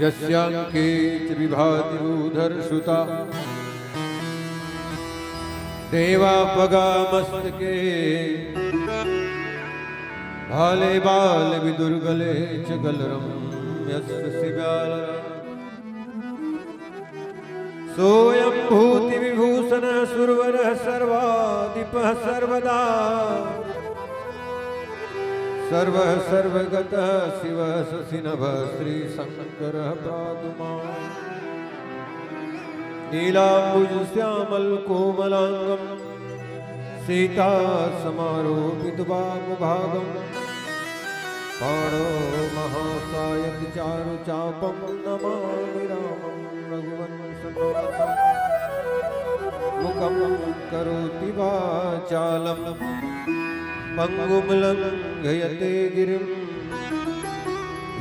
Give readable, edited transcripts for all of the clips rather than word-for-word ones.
यस्यांकेच विभाति भूधरसुता देवापगा मस्तके भाले बाल विदुर्गले च गलरं यस्य शिव्यालरा सोऽयं भूति विभूषण सुरवरः सर्वाधिपः सर्वदा सर्वः सर्वगतः शिवः शशिनभः श्रीशङ्करः पातुमाम् नीलाम्बुजश्यामलकोमलाङ्गं सीता समारोपितवामभागं पाणौ महासायक चारुचापं नमामि रामं रघुवंशनाथं मुखं करोति वाचालं पंगुं लंघयते गिरिं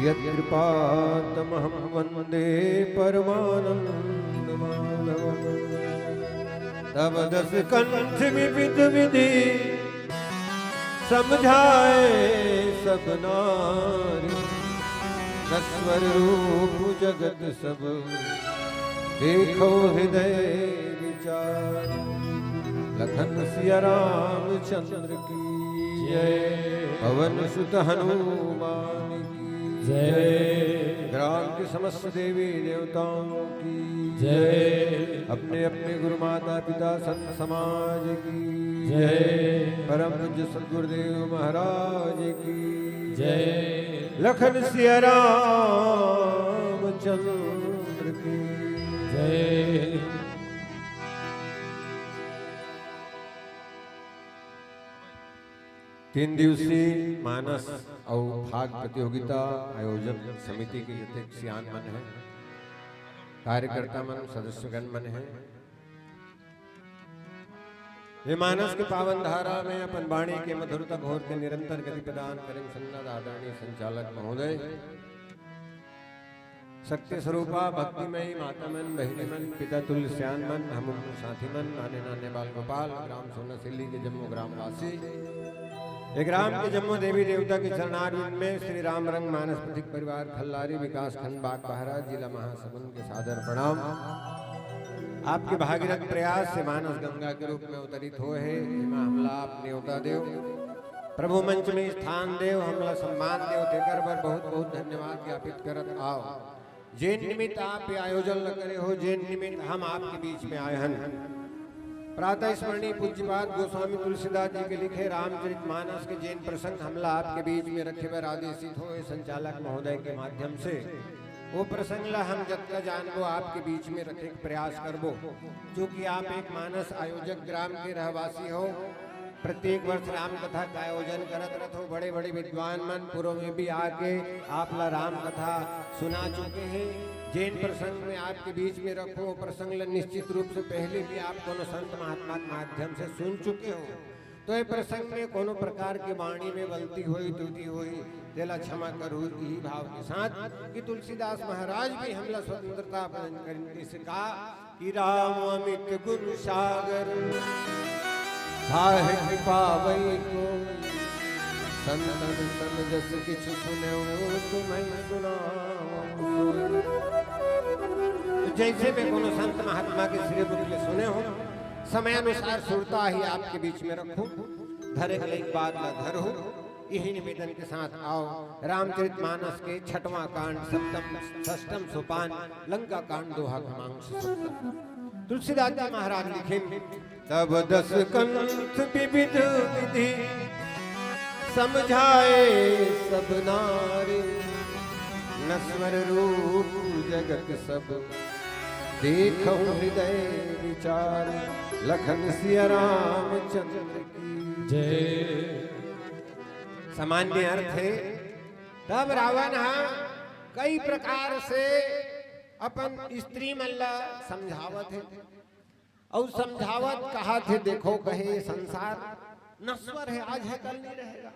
यत्कृपातमहं वन्दे परमानन्दमाधवम् तव दस कंठ विविध विधि समझाए सब नारी नश्वर रूप जगत सब देखो हृदय विचार लखन सिया रामचंद्र की जय पवन सुत हनुमान की जय ग्राम के समस्त देवी देवताओं की जय अपने अपने गुरु माता पिता संत समाज की जय परम पूज्य सद्गुरुदेव महाराज की जय लखन सिया रामचंद्र की जय। तीन दिवसीय मानस और भाग प्रतियोगिता आयोजन समिति के जते सियान मन है, कार्यकर्ता मन, सदस्यगण मन है। ये मानस के पावन धारा में अपन वाणी के मधुरता घोर के निरंतर गति प्रदान करें सन्नद आदरणीय संचालक महोदय, सत्य स्वरूपा भक्तिमयी माता मन, बहिनी मन, पिता तुल्य श्यान मन, हम साथी मन, नाने नाने बाल गोपाल, ग्राम सोना सिल्ली के जम्मू ग्रामवासी, एक ग्राम के जम्मू देवी देवता के चरणारविंद में श्री राम रंग मानस प्रतीक परिवार खल्लारी विकास खंड बागबाहरा जिला महासमुंद के सादर प्रणाम। आपके भागीरथ प्रयास से मानस गंगा के रूप में अवतरित हुए है। हमला आप न्योता देव प्रभु मंच में स्थान देव, हमला सम्मान देव देकर बर बहुत बहुत धन्यवाद ज्ञापित करत आओ। जिन निमित्त आप ये आयोजन न करे हो, जिन निमित्त हम आपके बीच में आए हैं, प्रातः स्मरणीय पूज्यपाद गोस्वामी तुलसीदास जी के लिखे रामचरित मानस के जैन प्रसंग हमला आपके बीच में रखे पर आदेशित हो संचालक महोदय के माध्यम से वो प्रसंग ला हम जत्ता जानबो आपके बीच में रखे प्रयास करबो। क्योंकि आप एक मानस आयोजक ग्राम के रहवासी हो, प्रत्येक वर्ष राम कथा का आयोजन करत रहते हो। बड़े बड़े विद्वान मन पूर्व में भी आके आप ला राम कथा सुना चुके हैं। जैन प्रसंग में आपके बीच में रखो प्रसंग निश्चित रूप से पहले भी आप कोनो संत महात्मा के माध्यम से सुन चुके हो। तो ये प्रसंग में कोनो प्रकार की वाणी में गलती हुई त्रुटि हुई तेला क्षमा करो, यही भाव के साथ कि तुलसीदास महाराज भी हमला स्वतंत्रता करने से कहा कि राम अमित गुरु सागर कृपा वही को संतन सन जस किछ सुने तुम्हें सुनाऊं। जैसे मैं कोनो संत महात्मा के श्री मुख ले सुने हो, समय अनुसार सुरता ही आपके बीच में रखूं, धरे गले एक बात ला धर हो। यही निवेदन के साथ आओ रामचरित मानस के छठवां कांड षष्टम सोपान लंका कांड दोहा क्रमांक 17 तुलसीदास जी महाराज लिखे तब 10 कंठ विविध विधि समझाए सब नारी, नश्वर रूप जगत सब देखो हृदय विचार, लखन सिया रामचंद्र की जय। सामान्य अर्थ है तब रावण कई प्रकार से अपन स्त्री मल्ला समझावत है और समझावत कहा थे देखो कहे संसार नश्वर है, आज है कल नहीं रहेगा।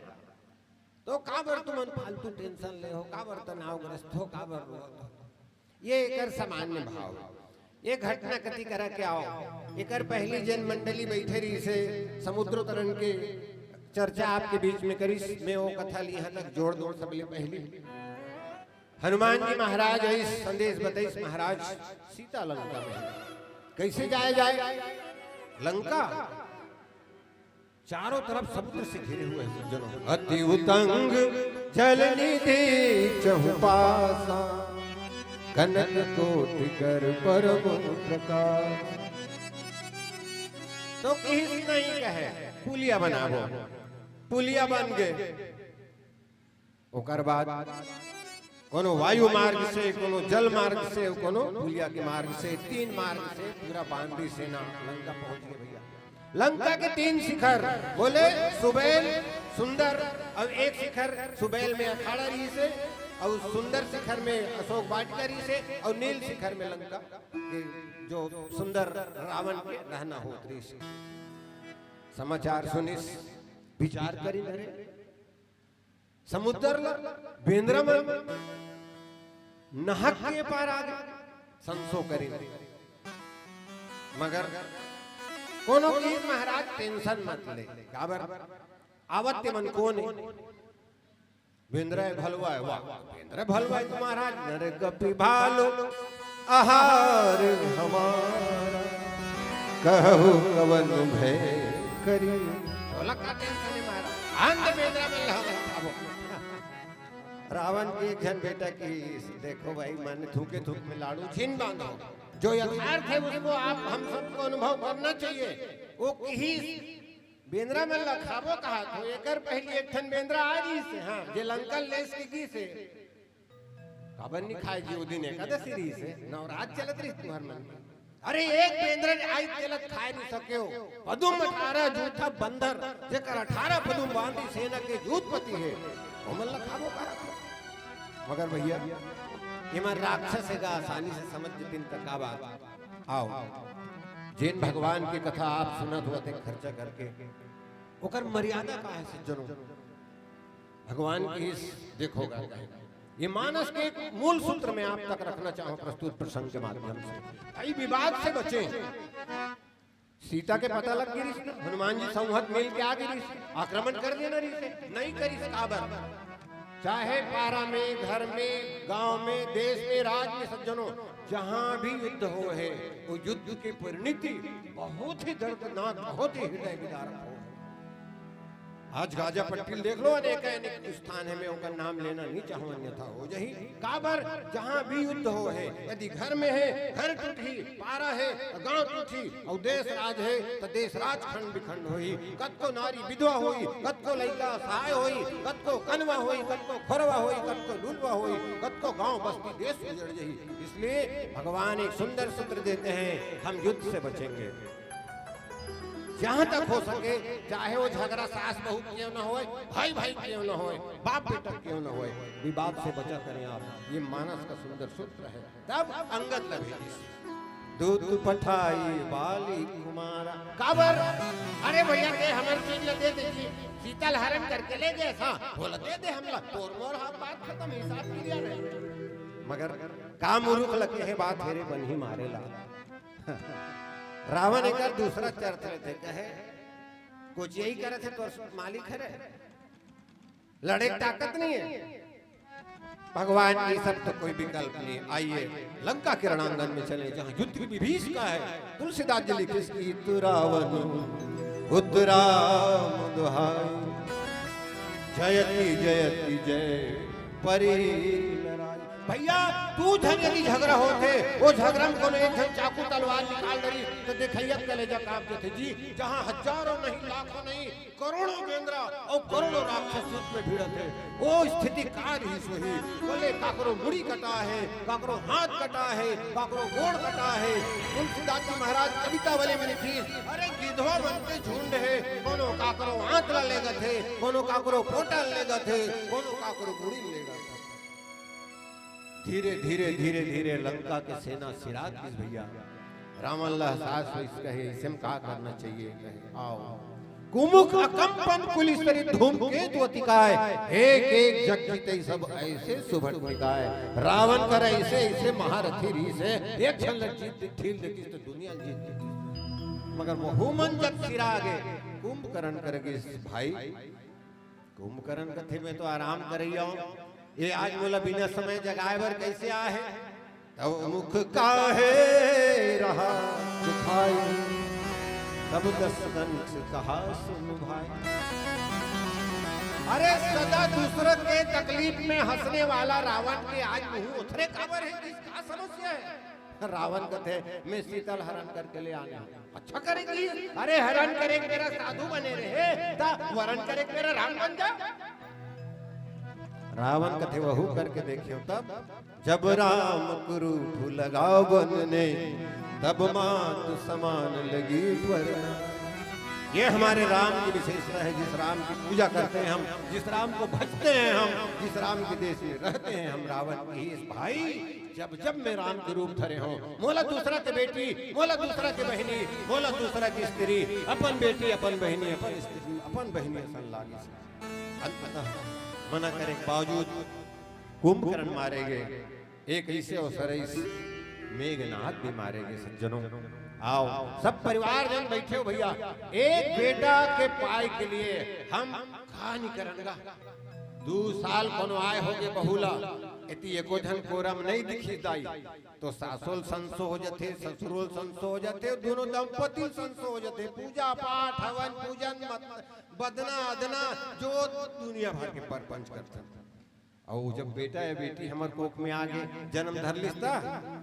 तो काबर तुम फालतू टेंशन ले हो, काबर तनावग्रस्त हो, काबर ये एकर सामान्य भाव। ये घटना कथी करा के आओ एकर पहली जन मंडली बैठे रही से समुद्र तरन के चर्चा आपके बीच में करी। मैं वो कथा ली यहाँ तक जोड़ दो। सबले पहली हनुमान जी महाराज इस संदेश बताइस महाराज सीता लंका में कैसे जाया जाए। लंका चारों तरफ समुद्र से घिरे हुए हैं सज्जनों। अति उतंग जल निधि चहुपासा, कनक कोटि कर परम प्रकाश। तो किसी नहीं कहे पुलिया बनावो, पुलिया बन गए। ओकर बाद कोनो वायु मार्ग से, कोनो जल मार्ग से, कोनो पुलिया के मार्ग से, 3 मार्ग से पूरा बांदी सेना लंका पहुंच गई। भैया लंका के 3 शिखर बोले सुबेल सुंदर, और एक शिखर सुबेल में अखाड़ा रही से, और सुंदर शिखर में अशोक वाटिका रही से, और नील शिखर में लंका के जो सुंदर रावण के रहना हो रही से। समाचार सुनिस विचार करी नरे समुद्र बेंद्र में नहक के पार आ गए संसो करी। मगर कोनो की महाराज टेंशन मत ले, काबर आवत्य मन को नहीं बेंद्र भलवा है। वाह बेंद्र भलवा है महाराज। नरे कपि भालो आहार हमारा, कहु कवन भय करी। बोला का टेंशन है महाराज, अंत बेंद्र में लहवा। रावण की एक जन बेटा की देखो भाई मन थूके थूक में लाड़ू छीन बांधो। जो यथार्थ है उसको आप हम सबको अनुभव करना चाहिए। वो कही बेंद्रा में लखाबो कहा तो एकर पहली एक ठन बेंद्रा आ रही से। हाँ जे लंकल लेस की से काबर नहीं खाए जी दिन एकादशी रही से नवरात चलत रही तुम्हार मन में। अरे एक बेंद्र आई गलत खाए नहीं सके पदुम 18 जूठा बंदर जेकर 18 पदुम बांधी सेना के जूतपति है हमल खाबो करा मगर भैया इमा राक्षस है आसानी से समझ दिन तक का बात आओ जैन भगवान की कथा आप सुनत होते खर्चा करके ओकर मर्यादा का है सज्जनों भगवान की देखोगा ये मानस के एक मूल सूत्र में आप तक रखना चाहूं प्रस्तुत प्रसंग के माध्यम से कई विवाद से बचे सीता के पता लग गई हनुमान जी संहत मिल के आ गई आक्रमण कर देना री नहीं करी काबर चाहे पारा में घर में गांव में देश में राज में सज्जनों जहां भी युद्ध हो है वो युद्ध की परिणति बहुत ही दर्दनाक बहुत ही हृदय विदारक हो आज गाजा पट्टिल देख लो अनेक अनेक स्थान है मैं उनका नाम लेना नहीं चाहूं अन्यथा हो जही काबर जहां भी युद्ध हो है यदि घर में है घर टूटी पारा है गांव टूटी और देश राज है तो देश राज खंड विखंड होई कत को नारी विधवा होई कत को लड़का सहाय होई कत को कनवा होई कत को खोरवा होई कत को लुलवा होई कत को गांव बस्ती देश उजड़ जही इसलिए भगवान एक सुंदर सूत्र देते हैं हम युद्ध से बचेंगे जहां तक हो सके चाहे वो झगड़ा सास बहू क्यों न होए भाई भाई क्यों न होए बाप बेटा क्यों न होए विवाद से बचा करें आप ये मानस का सुंदर सूत्र है तब अंगद लगे दूध पठाई बाली कुमारा काबर अरे भैया के हमर चीज दे दीजिए शीतल हरण करके ले गए था बोला दे दे हमला तोर मोर हाथ बात खत्म हिसाब क्लियर है मगर काम उरुक लगे है बात हेरे बन ही मारेला रावण एक दूसरा चर्चा थे कहे कुछ यही करे थे तो मालिक है लड़े ताकत नहीं है भगवान की सब तो कोई विकल्प नहीं आइए लंका के रणांगन में चले जहां युद्ध विभीष का है तुलसीदास जी लिखे इसकी रावण उद्राम दुहाई जयति जयति जय परी भैया तू झन यदि झगड़ा होते वो झगड़ा में कोनो एक झन चाकू तलवार निकाल रही तो देखैया कलेजा कांप देते जी जहां हजारों नहीं लाखों नहीं करोड़ों बेंद्रा और करोड़ों राक्षस युद्ध में भिड़त है वो स्थिति कार ही सही बोले काकरो मुड़ी कटा है काकरो हाथ कटा है काकरो गोड़ कटा है तुलसीदास जी महाराज कविता वाले में लिखी अरे गिधवा बनते झुंड है कोनो काकरो हाथ लेगा थे कोनो काकरो पोटा लेगा थे कोनो काकरो मुड़ी लेगा था धीरे धीरे धीरे धीरे लंका के सेना सिराग किस भैया राम अल्लाह सास इस कहे इसे क्या करना चाहिए कहे आओ कुमुख अकंपन कुलिसरी धूमकेतु अतिकाय एक एक जग जीते सब ऐसे सुभट निकाय रावण कर ऐसे ऐसे महारथी रीस है एक छल जीत ठील देती तो दुनिया जीत मगर बहुमन जब सिरागे कुंभकर्ण करके भाई कुंभकर्ण कथे में तो आराम कर ये आज बोला बिना समय जगाए बर कैसे आहे तब मुख काहे रहा दुखाई तब दस कंठ कहा सुन भाई अरे सदा दूसरे के तकलीफ में हंसने वाला रावण के आज मुंह उथरे काबर है किसका समस्या है रावण कथे मैं सीतल हरण करके ले आना अच्छा करेगी अरे हरण करेंगे मेरा साधु बने रहे ता वरण करेंगे मेरा राम बन जा रावण कथे वहू करके देखियो तब जब राम कुरूप लगाओ बनने तब मात समान लगी वरना ये हमारे राम की विशेषता है जिस राम की पूजा करते हैं हम जिस राम को भजते हैं हम जिस राम के देश में रहते हैं हम रावण की इस भाई जब जब मैं राम के रूप धरे हो मोला दूसरा के बेटी मोला दूसरा के बहनी मोला दूसरा की स्त्री अपन बेटी अपन बहनी अपन स्त्री अपन बहनी असन लागी मना करे बावजूद कुंभकर्ण मारे गए एक ऐसे अवसर मेघनाथ भी मारे गए सज्जनों आओ सब परिवार जन बैठे हो भैया एक बेटा के पाए के लिए हम कहा नहीं करंगा 2 साल कोनो आए होगे बहुला इति एको धन कोरम नहीं दिखी दाई तो सासुल संसो हो जाते ससुरोल संसो हो जाते दोनों दंपति संसो हो जाते पूजा पाठ हवन पूजन बदना अदना जो दुनिया भर के परपंच करते और जब बेटा या बेटी हमर कोख में आगे जन्म धर लिस्ता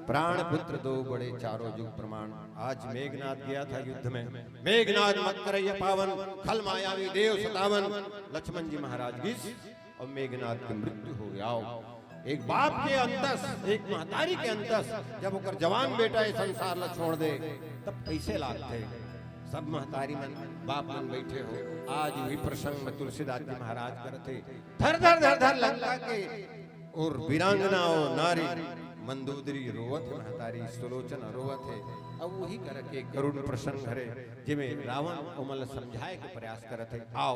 प्राण पुत्र 2 बड़े चारों युग प्रमाण आज मेघनाथ गया था युद्ध में मेघनाथ मत करैया पावन खल मायावी देव सतावन लक्ष्मण जी महाराज गिस और मेघनाथ की मृत्यु हो गया एक बाप के अंदस, एक महतारी के अंदस जब ओकर जवान बेटा ये संसार ला छोड़ दे तब कैसे लागते। सब महतारी मन बाप मन बैठे हो। आज वही प्रसंग में तुलसीदास जी महाराज करते धर धर धर धर लंका के और वीरांगना और नारी मंदोदरी रोवत है, महतारी सुलोचना रोवत है। अब वही करके करुण प्रसंग हरे जिमें रावण कोमल समझाए के प्रयास करते। आओ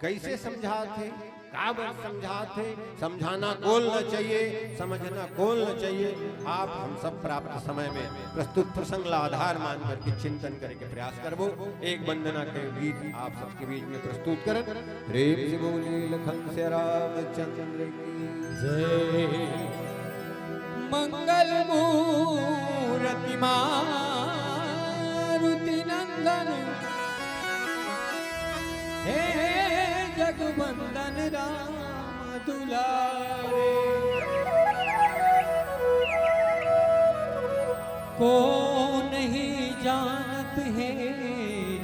कैसे समझाते, काबर समझाते, समझाना कोल न चाहिए, समझना कोल न चाहिए। आप हम सब प्राप्त समय में प्रस्तुत प्रसंग ला आधार मान करके चिंतन करके प्रयास करबो। एक वंदना के गीत आप सबके बीच में प्रस्तुत करन। प्रेम से बोले लखन से रामचंद्र की जय। मंगल मूर्ति मारुति नंदन हे जगवंदन राम दुलारे। को नहीं जानत है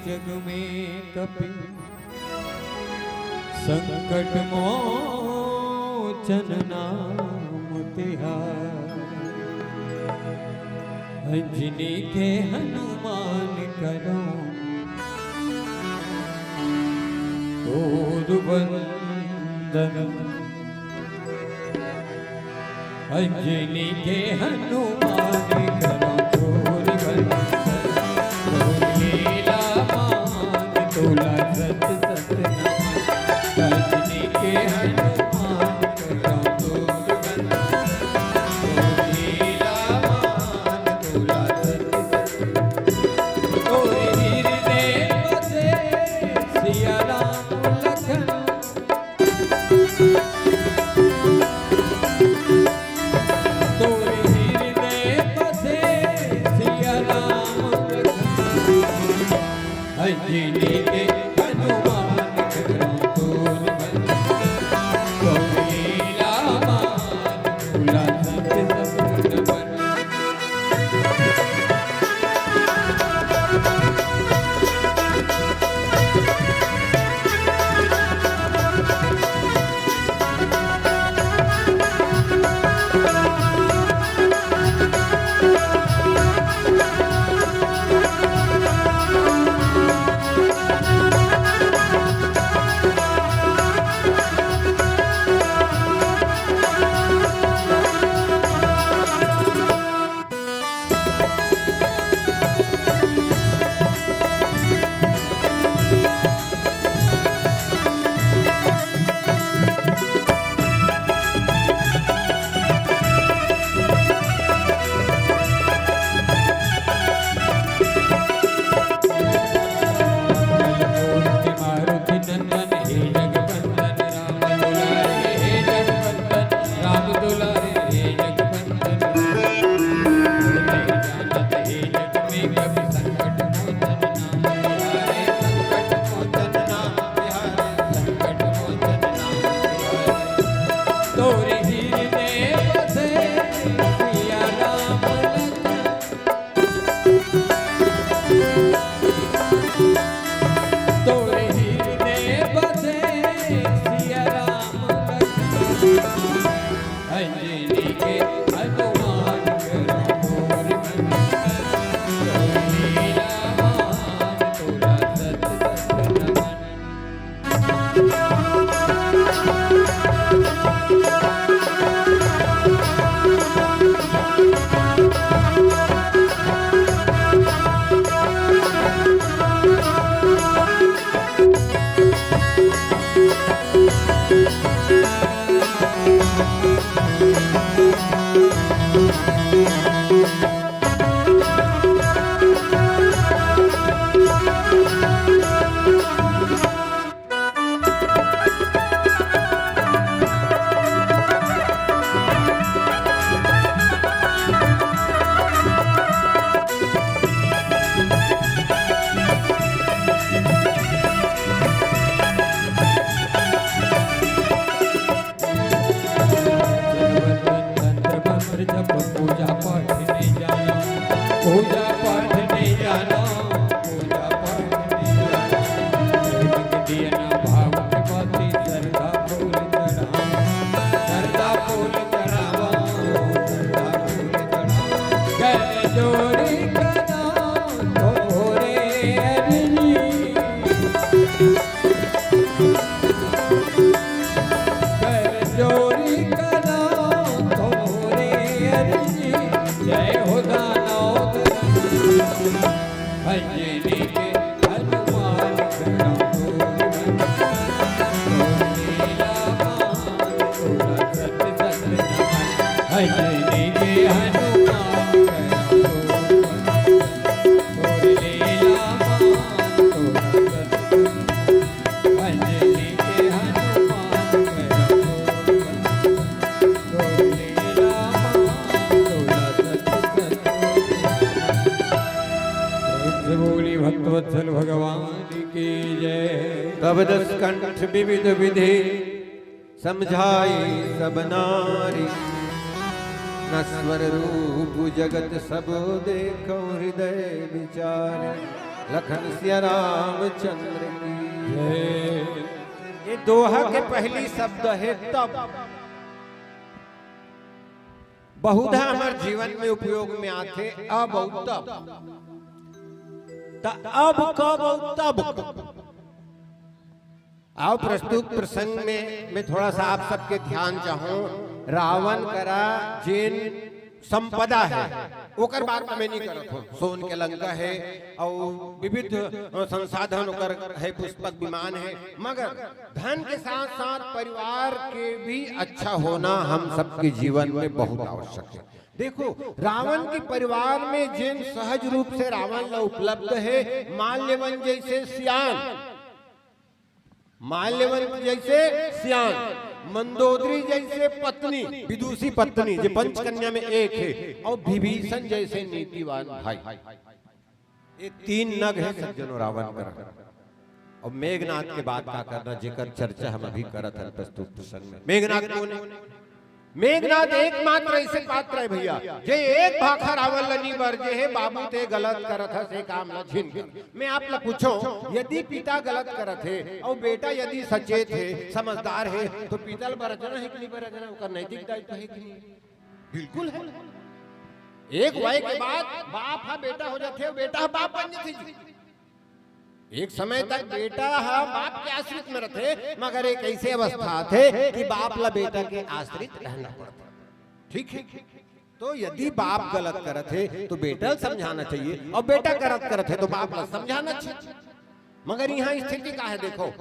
जग में कपिल संकट मोचन नाम तिहार। अंजनी के हनुमान करो तोर वंदन। अंजनी के हनुमान करो तोर वंदन। लीला मान तोला सत सत नमन। अंजनी के हनुमान करो तोर वंदन। लीला मान तोला सत सत। तोरे हृदय बसे सिया राम लखन। तोरे हृदय बसे सिया राम लखन। अंजनी के हनुमान करो तोर वंदन। लीला मान तोला सत सत नमन। तोरे हृदय बसे सिया राम लखन। तोरे हृदय बसे सिया राम लखन। अंजनी के हनुमान करो तोर वंदन। लीला मान तोला सत सत नमन। भक्तवत्सल भगवान की जय। तब 10 कंठ विविध विधि समझाई सब नारी, नश्वर रूप जगत सब देखो हृदय विचार, लखन सिया रामचंद्र की जय। ये दोहा के पहली शब्द है तब। बहुधा हमारे जीवन में उपयोग में आते अब और तब। अब कब और तब। आओ प्रस्तुत प्रसंग में मैं थोड़ा सा आप सबके ध्यान चाहूं। रावण करा जिन संपदा है ओकर बात मैं नहीं करत हूं। सोन के लंका है और विविध संसाधन ओकर है, पुष्पक विमान है, मगर धन के साथ साथ परिवार के भी अच्छा होना हम सबके जीवन में बहुत आवश्यक है। देखो रावण के परिवार में जिन सहज रूप से रावण ला उपलब्ध है, माल्यवन जैसे सियान, माल्यवन जैसे सियान, मंदोदरी जैसे पत्नी, विदुषी पत्नी जो पंचकन्या में एक है, और विभीषण जैसे नीतिवान भाई। ये 3 नग है सज्जनों रावण का। और मेघनाथ के बाद का करना जेकर चर्चा हम अभी करत हैं प्रस्तुत प्रसंग में। मेघनाथ कौन है? मेघनाथ एकमात्र ऐसे पात्र है भैया जे एक भाखा रावण लनी बरजे है, बाबू ते गलत करत है से काम न छिन कर। मैं आप ला पूछो, यदि पिता गलत करत है और बेटा यदि सचेत है, समझदार है, तो पिता बरजना है कि नहीं बरजना? उसका नैतिक दायित्व है कि नहीं? बिल्कुल है। एक वय के बाद बाप हा बेटा हो जाते, बेटा बाप बन जाते। एक समय तक बेटा हा बाप के आश्रित में रहते, मगर एक ऐसे अवस्था थे कि बाप ला बेटा के आश्रित रहना पड़ता। ठीक है, तो यदि बाप गलत करत है तो बेटा समझाना चाहिए, और बेटा गलत करत है तो बाप ला समझाना चाहिए। मगर यहाँ स्थिति का है, देखो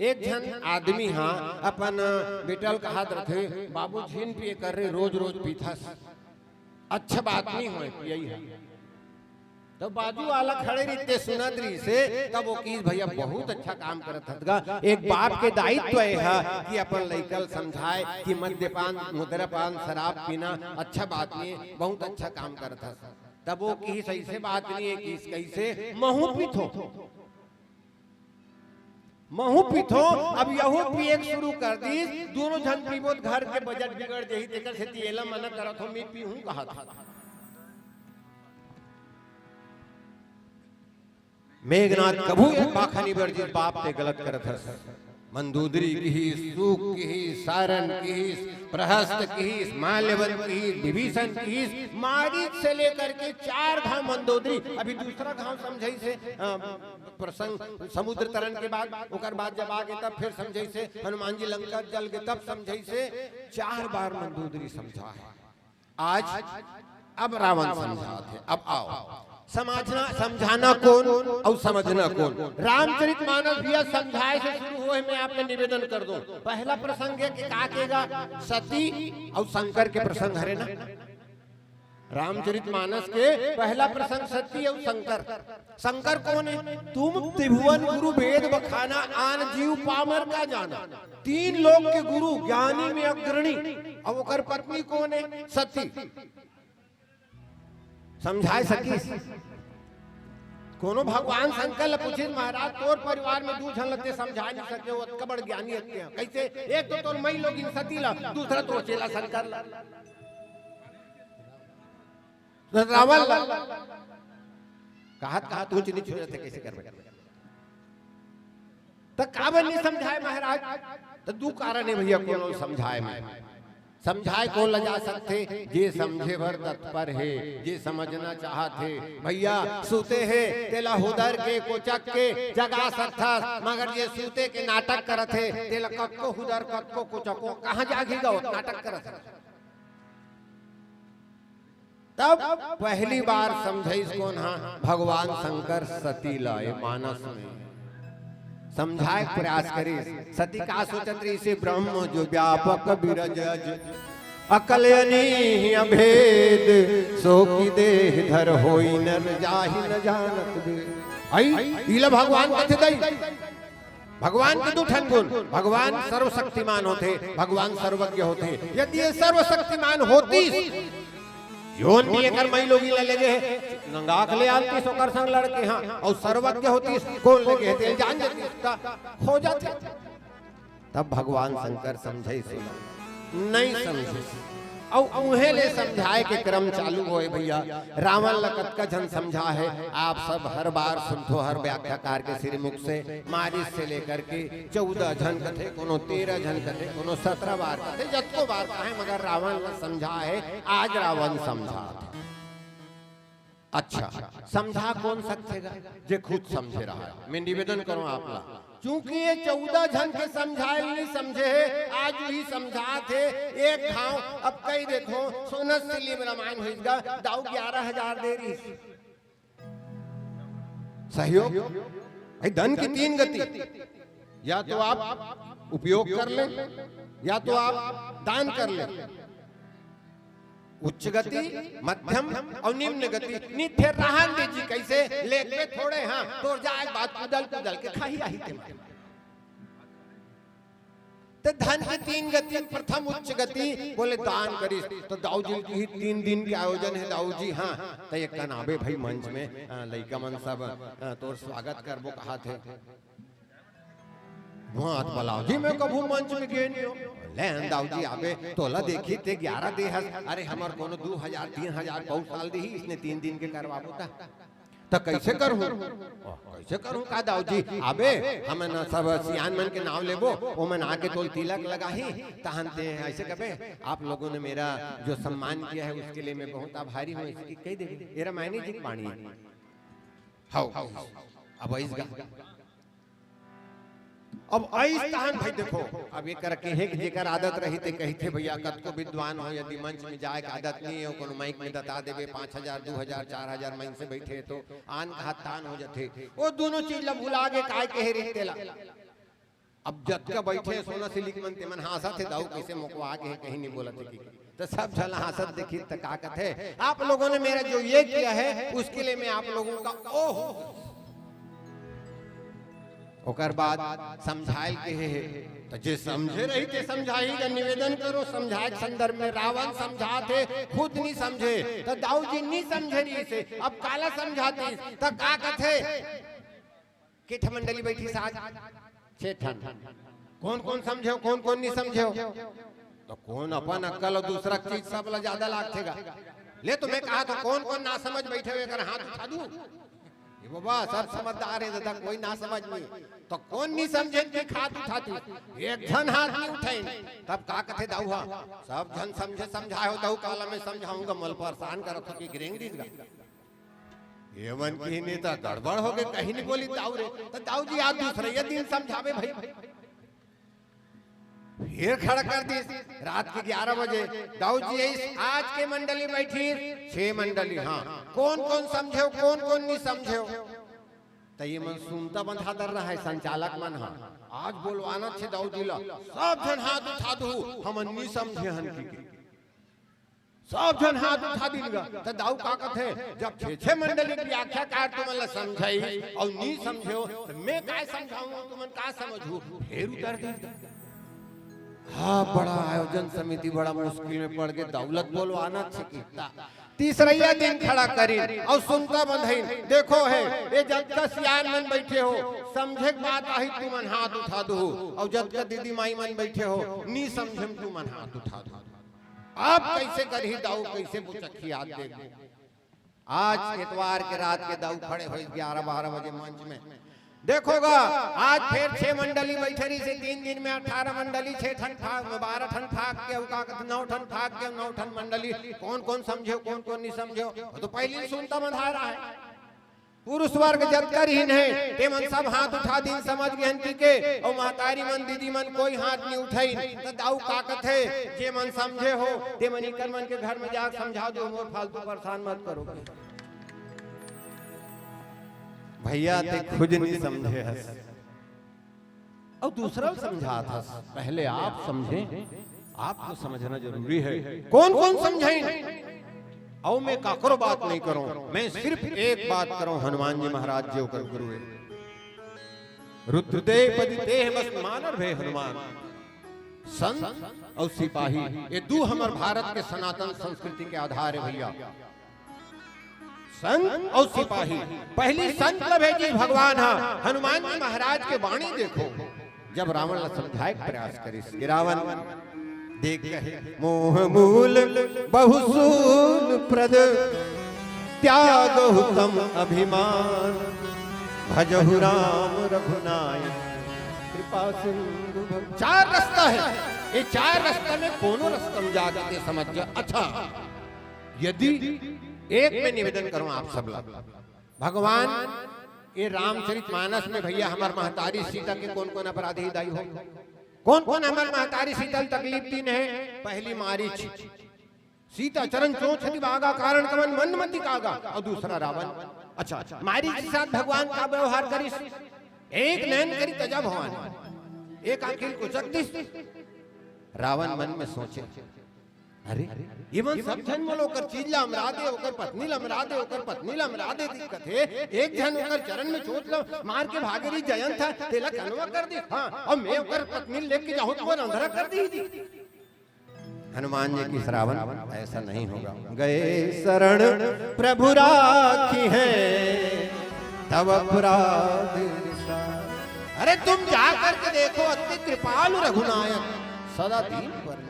एक जन आदमी हाँ अपन बेटल का हाथ रखे, बाबू झीन पिए कर रहे, रोज रोज पीथा, अच्छा बात नहीं हो, यही है। तो बाजू वाला खड़े रहते सुनदरी से, तब वो की भैया बहुत अच्छा काम करत हतगा। एक बाप के दायित्व है कि अपन लइकल समझाए कि मद्यपान, मुद्रापान, शराब पीना अच्छा बात नहीं है, बहुत अच्छा काम करत है। तब वो की सही से बात नहीं है कि कैसे महू पीथो, महू पीथो। अब यहू पिए शुरू कर दी, दोनों जन पीबो, घर के बजट बिगड़ जाही, तेकर से तिएला मना करत हो, मैं पीहूं कहा था। मेघनाथ कभू पाखनी बरजी बाप ते गलत करत हस। मंदोदरी की, सूक की, सारण की, प्रहस्त की, माल्यवन की, विभीषण की, मारीच से लेकर के 4 घाव मंदोदरी। अभी दूसरा घाव समझाई से प्रसंग समुद्र तरन के बाद, ओकर बाद जब आगे तब फिर समझाई से हनुमान जी लंका जल के तब समझाई से 4 बार मंदोदरी समझा है। आज अब रावण समझाते। अब आओ समझना, समझाना कौन और समझना कौन। रामचरितमानस भैया समझाए से शुरू हुए, मैं आपने निवेदन कर दूं। पहला प्रसंग है कि का केगा सती और शंकर के प्रसंग हरे ना। रामचरितमानस के पहला प्रसंग सती और शंकर। शंकर कौन है? तुम त्रिभुवन गुरु वेद बखाना, आन जीव पामर का जाना। 3 लोग के गुरु, ज्ञानी में अग्रणी, और ओकर पत्नी कौन है? सती। समझाए सकी कोनो भगवान शंकर पूछे, महाराज तोर परिवार में 2 जन लगते समझा नहीं सके, वो कबड़ ज्ञानी रहते हैं कैसे? एक तो तोर मई लोग सती ला, दूसरा तो चेला शंकर ला, रावण ला। कहा तू नीच रहते कैसे कर तो काबर नहीं समझाए महाराज? तो 2 कारण है भैया कोनो समझाए में। समझाए कौन लजा सकते? जे समझे भर तत्पर है, जे समझना चाहते भैया। सूते है तेला हुदर के कोचक के जगा सकता, मगर ये सूते के नाटक करत है, तेला कक्को हुदर कक्को कोचको कहाँ जागेगा? वो नाटक करत है। तब पहली बार समझाई कौन? हाँ भगवान शंकर सती लाए मानस में, समझाए प्रयास करे। सती का सोचत रही से ब्रह्म जो व्यापक बिरज अकलयनी अभेद, सो की देह धर होई न जाहि न जानत बे। आई इला भगवान कथे दई। भगवान के 2 ठन गुण, भगवान सर्वशक्तिमान होते, भगवान सर्वज्ञ होते। यदि ये सर्वशक्तिमान होती जोन भी एकर मई लोगी ले लगे नंगाक ले आती सोकर संग लड़के हाँ और सर्वज्ञ होती कौन लगे तेल जान जाती उसका खो जाते। तब भगवान शंकर समझे सुना नहीं समझे और उन्हें ले समझाए के क्रम चालू होए भैया। रावण लकत का जन समझा है आप सब हर बार सुनथो हर व्याख्याकार के श्रीमुख से मारिस से लेकर के 14 जन कथे कोनो 13 जन कथे कोनो 17 बार कथे जत्तो बार कहे मगर रावण ने समझा है आज रावण समझा। अच्छा समझा कौन सकेगा जे खुद समझे रहा है। मैं निवेदन करूं आप लोग क्योंकि ये 14 जन के समझाए नहीं समझे है आज ही समझा थे एक घाव अब कई देखो सोना सिल्ली में रामायण होगा दाऊ 11,000 दे रही सहयोग भाई धन की 3 गति या तो आप उपयोग कर ले या तो आप दान कर ले। उच्च गति मध्यम और निम्न गति निठे रहन दीजिए कैसे लेख पे थोड़े हाँ तो जाए बात कुदल कुदल के खाही आही के तो धन की 3 गति प्रथम उच्च गति बोले दान करी तो दाऊ जी की 3 दिन के आयोजन है दाऊ जी हाँ तो एक कनाबे भाई मंच में लइका मन सब तोर स्वागत करबो कहा थे बात बलाओ जी मैं कभू मंच में गए नहीं हो ले दाऊ जी आबे तोला देखी ते 11 दे अरे हमार कोनो 2,000 3,000 बहुत साल दी इसने 3 दिन के करवाबो तो कैसे करूं कैसे करूं का दाऊ जी आबे हम ना सब सियान मन के नाम लेबो ओ मन आके तोल तिलक लगाही तहनते ऐसे कबे आप लोगों ने मेरा जो सम्मान किया है उसके लिए मैं बहुत आभारी हूं इसकी कह दे मेरा मायने जी पानी हाउ अब इसका अब ऐस तहन भाई देखो अब ये कर के है कि जेकर आदत रही ते कही थे भैया कत को विद्वान हो यदि मंच में जाए का आदत नहीं है कोनो माइक में बता देवे 5,000 2,000 4,000 मन से बैठे तो आन का तान हो जाते वो दोनों चीज ला भुला के काय कहे रहते ला। अब जत का बैठे सोना सिलिक मन ते मन हासा थे दाऊ कैसे मुकवा के कहीं नहीं बोला थे तो सब झल हासत देखी तो का कथे आप लोगों ने मेरा जो ये किया है उसके लिए मैं आप लोगों का ओह ओकर बाद समझाइल के है तो जे समझे रही थे समझाई का निवेदन करो समझाए संदर्भ में रावण समझाते खुद नहीं समझे तो दाऊ जी नहीं समझे रही से अब काला समझाती तो का कथे किठ मंडली बैठी साज 6 ठन कौन कौन समझे कौन कौन नहीं समझे तो कौन अपन अक्ल और दूसरा चीज सब ला ज्यादा लागतेगा ले तो मैं कहा तो कौन कौन ना समझ बैठे हुए कर हाथ उठा दूं बाबा सब समझदार है दादा कोई ना समझ नहीं तो कौन नहीं समझे कि खात उठाती एक जन हाथ नहीं उठाई तब का कथे दाऊहा सब जन समझे समझाओ दाऊ काला मैं समझाऊंगा मल परेशान करत हो कि गिरेंग दीगा एवन की नेता गड़बड़ हो गए कहीं नहीं बोली दाऊ रे तो दाऊ जी आज दूसरे दिन समझावे भाई फिर खड़ा कर दी रात के 11 बजे दाऊ जी आज के मंडली बैठी 6 मंडली हाँ कौन कौन समझे कौन कौन नहीं समझे तो ये मन सुनता बंधा दर रहा है संचालक मन हाँ आज बोलवाना छे दाऊ जी ला सब जन हाथ उठा दो हम नहीं समझे हन की सब जन हाथ उठा दिलगा तो दाऊ का कथे जब 6 मंडली की व्याख्या कार तुमला समझाई और नहीं समझो तो मैं काय समझाऊंगा तुमन का समझू फिर उतर दी हाँ बड़ा आयोजन समिति बड़ा मुश्किल में पड़ गए दौलत बोलवाना छिकिता तीसरा दिन खड़ा करी और सुनता बंधई देखो है ये जब का सियान मन बैठे हो समझे बात आई तुमन हाथ उठा दो और जब का दीदी माई मन बैठे हो नहीं समझे तुमन हाथ उठा दो आप कैसे करही दाऊ कैसे बुचक्खी हाथ दे आज इतवार के रात के दाऊ खड़े हो 11-12 बजे मंच में देखोगा आज फिर 6 मंडली बैठे रही से 3 दिन में 18 मंडली 6 ठन ठाक 12 ठन ठाक के 9 ठन ठाक के 9 ठन मंडली कौन कौन समझे कौन कौन नहीं समझे तो पहले सुनता बंधा रहा है पुरुष वर्ग जब कर ही नहीं ते मन सब हाथ उठा दिन समझ गए के और महतारी मन दीदी मन कोई हाथ नहीं उठाई तो दाऊ का कथे जे मन समझे हो ते मन कर मन के घर में जाकर समझा दो मोर फालतू परेशान मत करो भैया ते खुद नहीं समझे हस और दूसरा समझा था पहले आप समझे आपको समझना जरूरी है कौन कौन समझाई और मैं काकरो बात नहीं करूं मैं सिर्फ एक बात करूं हनुमान जी महाराज जी होकर गुरु रुद्रदेव पदिते मस्त मानर भे हनुमान संत और सिपाही, ये दो हमार भारत के सनातन संस्कृति के आधार है भैया। संत और सिपाही, पहली संत लब है जी भगवान हनुमान जी महाराज के वाणी देखो, जब रावण ने समझाए प्रयास करिस कि रावण देख कहे मोह मूल बहुसूल प्रद त्यागहु तम अभिमान भजहु राम रघुनायक कृपा सिंधु। चार रास्ता है, ये चार रास्ते में कोनो रास्ता में जाते समझ जा। अच्छा, यदि एक में निवेदन करूं आप सब लोग, भगवान ये रामचरितमानस में भैया हमार महतारी सीता के कौन कौन अपराधी दाई हो, कौन कौन हमार महतारी सीता तकलीफ दिन है। पहली मारीच, सीता चरण चोंच बागा कारण कमन मन मति कागा, और दूसरा रावण। अच्छा, मारीच के साथ भगवान का व्यवहार करिस, एक नयन करी तजा भगवान, एक आखिर को जगदीश। रावण मन में सोचे अरे ये मन सब जन मोलो कर चीज ला हमरा दे, ओकर पत्नी ला हमरा दे, ओकर पत्नी ला हमरा दे, दिक्कत है एक जन ओकर चरण में चोट ला मार के भागेरी जयंत था तेला कनवा कर दी। हां, और मैं ओकर पत्नी लेके जाऊं तो अंधरा कर दी। हनुमान जी की श्रावण ऐसा नहीं होगा। गए शरण प्रभु राखी है तब अपराध। अरे तुम जा करके देखो, अति कृपालु रघुनायक सदा दीन पर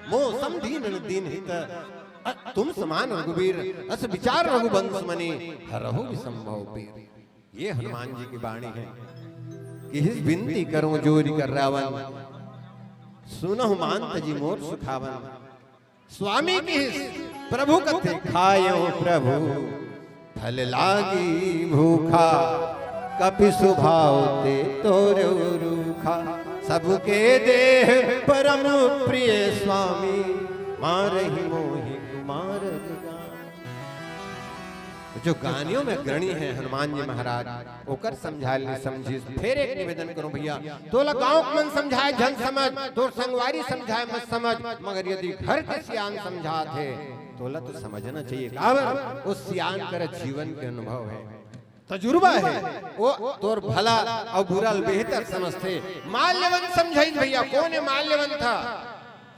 मोसम दीन दीन हित तुम समान रघुवीर अस विचार रघुवंश मनि हरहु विसंभव पीर। ये हनुमान जी की वाणी है कि हिस विनती करूं जोरी कर रावण, सुनहु मांत जी मोर सुखावन। स्वामी की हिस प्रभु कथे खायो प्रभु फल लागी भूखा, कपि स्वभाव ते तोरे रूखा। सबके देह परम प्रिय स्वामी, मारहि मोहि कुमार गान। जो गानियों में गणी है हनुमान जी महाराज, ओकर समझाए समझी। फिर एक निवेदन करूं भैया, तोला गांव मन समझाए जन समझ, तो संगवारी समझाए मत समझ, मगर यदि घर के सियान समझा थे तोला तो समझना चाहिए। काबर उस सियान कर जीवन के अनुभव है, तजुर्बा है, वो तोर भला और बुरा बेहतर समझते। माल्यवन समझाई भैया, कौन है माल्यवन था?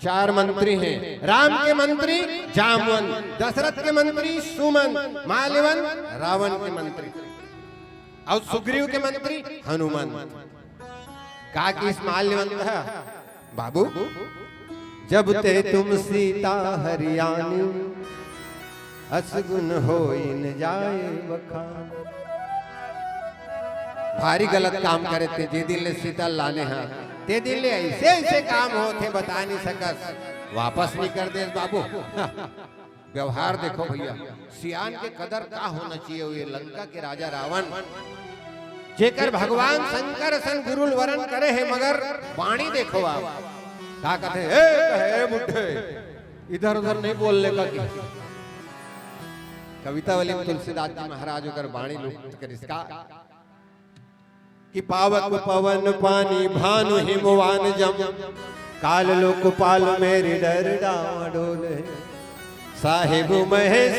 चार मंत्री हैं, राम के मंत्री जामवन, दशरथ के मंत्री सुमन, माल्यवन रावण के मंत्री और सुग्रीव के मंत्री हनुमान। का किस माल्यवन था? बाबू जब ते तुम सीता हरियाणी, असगुन होई न जाए बखान। भारी गलत काम करे थे, जे दिल सीता लाने हाँ ते दिल ऐसे ऐसे काम होते बता नहीं सकस, वापस नहीं कर दे बाबू। व्यवहार देखो भैया, सियान के कदर का होना चाहिए। ये लंका के राजा रावण जेकर भगवान शंकर सन गुरुल वरण करे है, मगर वाणी देखो आप का कहते है बुढ़े इधर उधर नहीं बोलने का। कविता वाली तुलसीदास जी महाराज अगर वाणी लुप्त कर इसका कि पावक पवन पानी भानु हिमवान जम, काल लोकपाल मेरे डर डामाडोले। साहेब महेश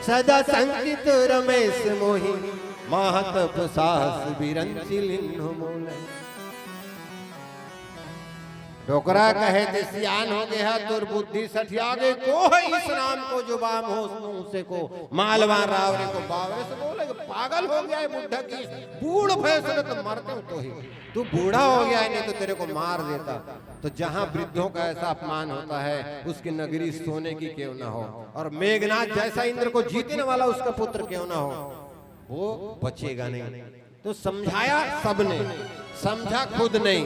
सदा संकित रमेश मोहि, महतप साहस बिरंची लिन्ह मोले। डोकरा कहे थे सियान हो गया तुर बुद्धि सठिया गए, को है इस नाम को जुबान हो मुंह को, मालवा रावरे को बावरे से बोले पागल हो गया है बुढ़ा की, बूढ़ फैसले तो मरते हो तो ही, तू बूढ़ा हो गया है नहीं तो तेरे को मार देता। तो जहां वृद्धों का ऐसा अपमान होता है, उसकी नगरी सोने की क्यों ना हो, और मेघनाथ जैसा इंद्र को जीतने वाला उसका पुत्र क्यों ना हो, वो बचेगा नहीं। तो समझाया सबने, समझा खुद नहीं,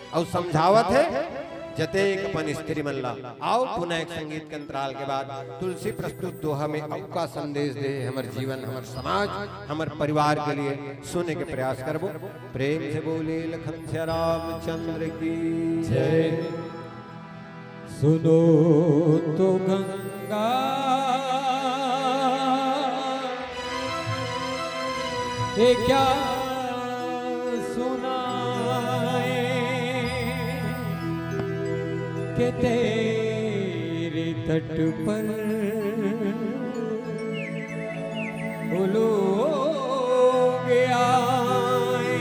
और समझावत है जते अपन स्त्री मल्ला। आओ पुनः एक संगीत के अंतराल के बाद तुलसी प्रस्तुत दोहा में आपका संदेश दे, हमारे जीवन, हमारे समाज, हमारे परिवार के लिए सुनने के प्रयास करबो। प्रेम से बोले लखन से रामचंद्र की जय। सुनो तो गंगा ये क्या के तेरे तट पर लोग आए,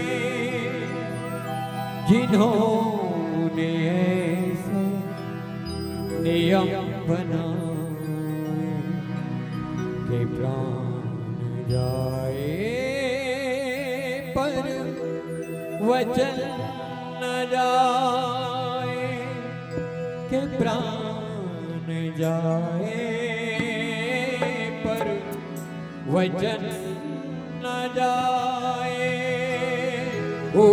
जिन्होंने ऐसा नियम बनाए के प्राण जाए पर वचन न जाए, के प्राण जाए पर वचन न जाए। ओ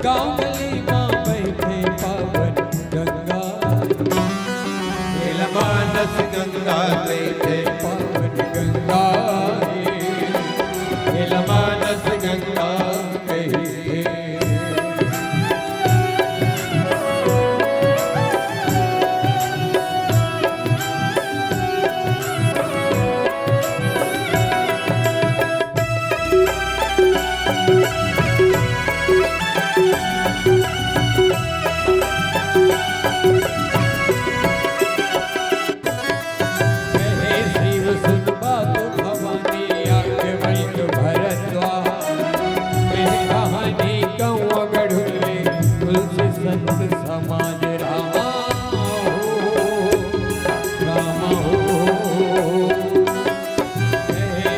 गाँव गली माँ बैठे पावन गंगा, मानस गंगा बैठे पावन गंगा, मानस गंगा बैठे। समाज रामा हो, रामा हो,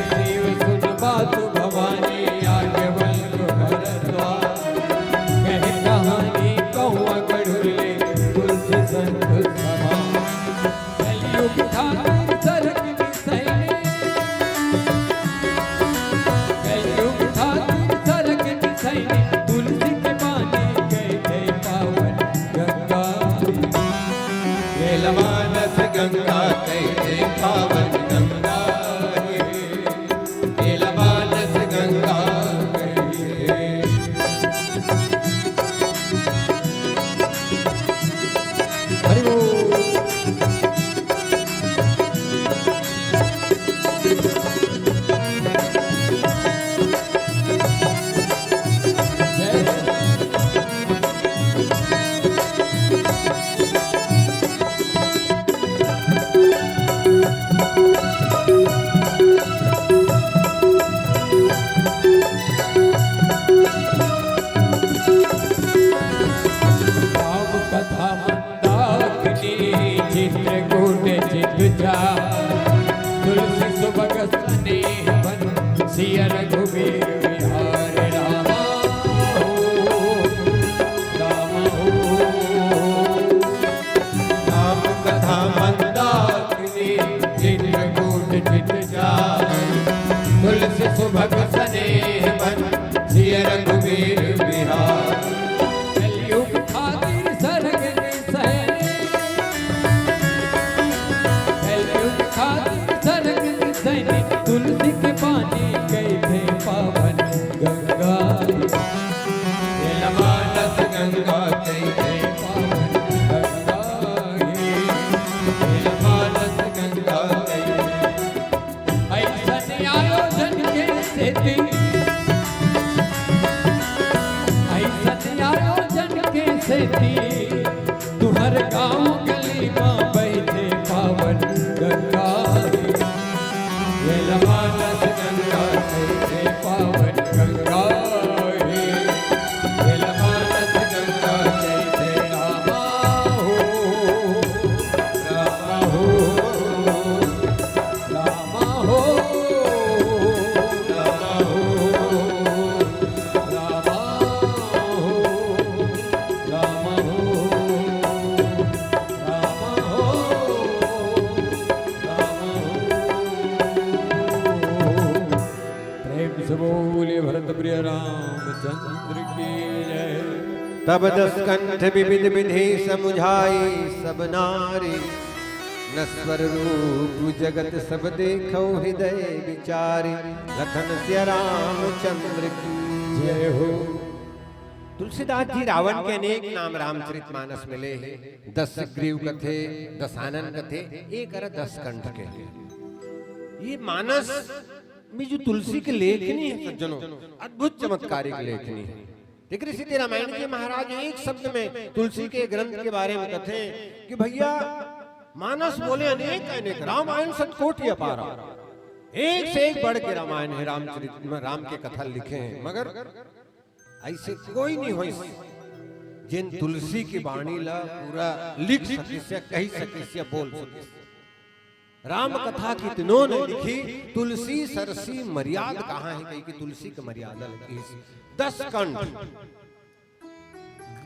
शिव सुन बात भवानी आगे बल भरद्वाज, कह कहानी कौआ गढ़ुले तुलसी संत समा, कलयुग ठाकुर सरग निसैने, कलयुग ठाकुर सरग निसैने, तुलसी के पानी मानस गंगा कहते पावन गंगा, मानस गंगा हरि बोल। कथा मंदाकिनी चित्रकूट चित्तजा, तुलसी सुभग स्नेह बन सिय रघुवीर विहार रामा हो, रामा हो। नाम कथा मंदाकिनी चित्रकूट चित्तजा, तुलसी सुभग स्नेह बन सिय रघुवीर विहार। तुलसी के पानी गए थे पावन गंगा, मानस गंगा कहते पावन गंगा, मानस गंगा ऐसन आयोजन के सेती, ऐसन आयोजन के सेती, तुहर गाँव गली माँ बैठे पावन गंगा, मानस गंगा कहते पावन गंगा, मानस गंगा कहते रामा हो, रामा हो, रामा हो, रामा हो, रामा हो, रामा हो, रामा हो, रामा हो। चंद्र की जय। तब 10 कंठ विविध विधि समुझाई सब नारी, नश्वर रूप जगत सब देखो हृदय विचारी, लखन सिया रामचंद्र की जय हो। तुलसीदास जी रावण के अनेक नाम रामचरितमानस मिले हैं। 10 ग्रीव कथे, 10 आनंद कथे, एक 10 कंठ के हैं। ये मानस में जो तुलसी की लेखनी है सज्जनों, अद्भुत चमत्कारिक लेखनी है। देखिए सीधे रामायण जी महाराज एक शब्द में तुलसी के ग्रंथ के बारे में कहते हैं कि भैया मानस बोले अनेक अनेक, रामायण सतकोटि अपार, एक से एक बढ़ के रामायण है, राम के कथा लिखे हैं, मगर ऐसे कोई नहीं हो जिन तुलसी की वाणी ला पूरा लिख सके, कही सके, बोल सके। राम कथा कितनों ने लिखी, तुलसी सरसी मर्याद कहाँ है, कहीं की तुलसी की मर्यादा लिखी। 10 कंठ,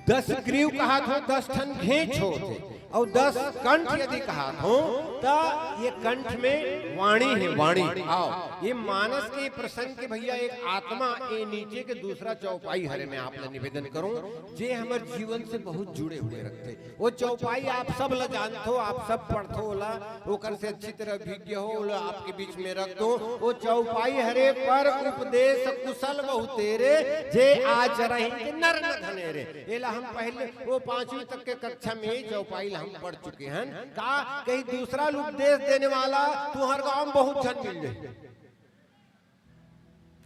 10 ग्रीव कहा था, 10 ठन घेंच होते, और 10 कंठ यदि कहा हो तो ये कंठ में वाणी है, वाणी। आओ ये मानस के प्रसंग के भैया एक आत्मा ए नीचे के दूसरा चौपाई हरे में आप निवेदन करूं, जे हमारे जीवन से बहुत जुड़े हुए रखते। वो चौपाई आप सब ल जानते हो, आप सब पढ़ते हो ला, ओकर से अच्छी तरह विज्ञ हो ला, आपके बीच में रख दो। वो चौपाई हरे पर उपदेश कुशल बहु तेरे, जे आज रही नर न धनेरे। एला हम पहले वो 5वीं तक के कक्षा में चौपाई हम पढ़ चुके हैं। का कहीं दूसरा उपदेश देने वाला तुम्हारे गांव में बहुत जन मिल जाए।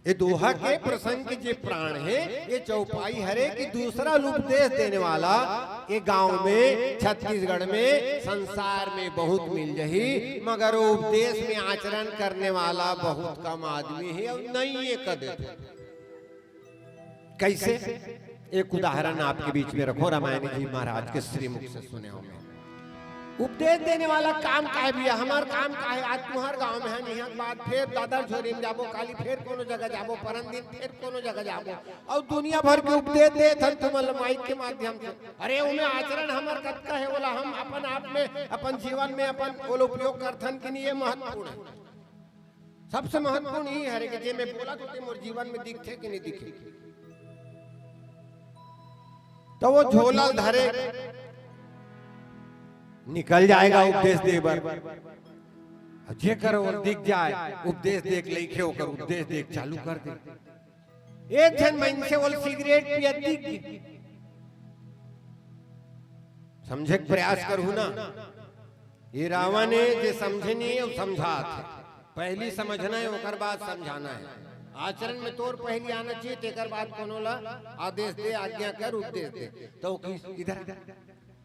ये दोहा के प्रसंग के जे प्राण है, ये चौपाई हरे कि दूसरा उपदेश देने वाला ये गांव में, छत्तीसगढ़ में, संसार में बहुत मिल जाही, मगर उपदेश में आचरण करने वाला बहुत कम आदमी है, और नहीं ये कदे। कैसे? एक उदाहरण आपके बीच में रखो, रामायण जी महाराज के श्रीमुख से सुने होंगे। उपदेश देने वाला काम का है भैया, हमार काम का है। आज तुम्हार गांव में है, यहाँ बाद फिर दादर झोरी में जाबो, काली फिर कोनो जगह जाबो, परन दिन फिर कोनो जगह जाबो, और दुनिया भर के उपदेश दे थन तुम माइक के माध्यम से। अरे उनमें आचरण हमार कतका है बोला, हम अपन आप में, अपन जीवन में अपन बोल उपयोग करथन कि नहीं, ये महत्वपूर्ण है। सबसे महत्वपूर्ण ही है कि जे मैं बोला तो मोर जीवन में दिखे कि नहीं दिखे। तो वो झोला धरे निकल जाएगा उपदेश दे बर, जे करो और दिख जाए उपदेश देख लेखे होकर उपदेश देख चालू कर दे। एक जन मन से बोल सिगरेट पियती की समझे प्रयास करूँ ना, ये रावण ने जे समझे नहीं है समझात है। पहली समझना है ओकर बाद समझाना है। आचरण में तोर पहली आना चाहिए, तेकर बाद कोनो ला आदेश दे, आज्ञा कर, उपदेश दे। तो इधर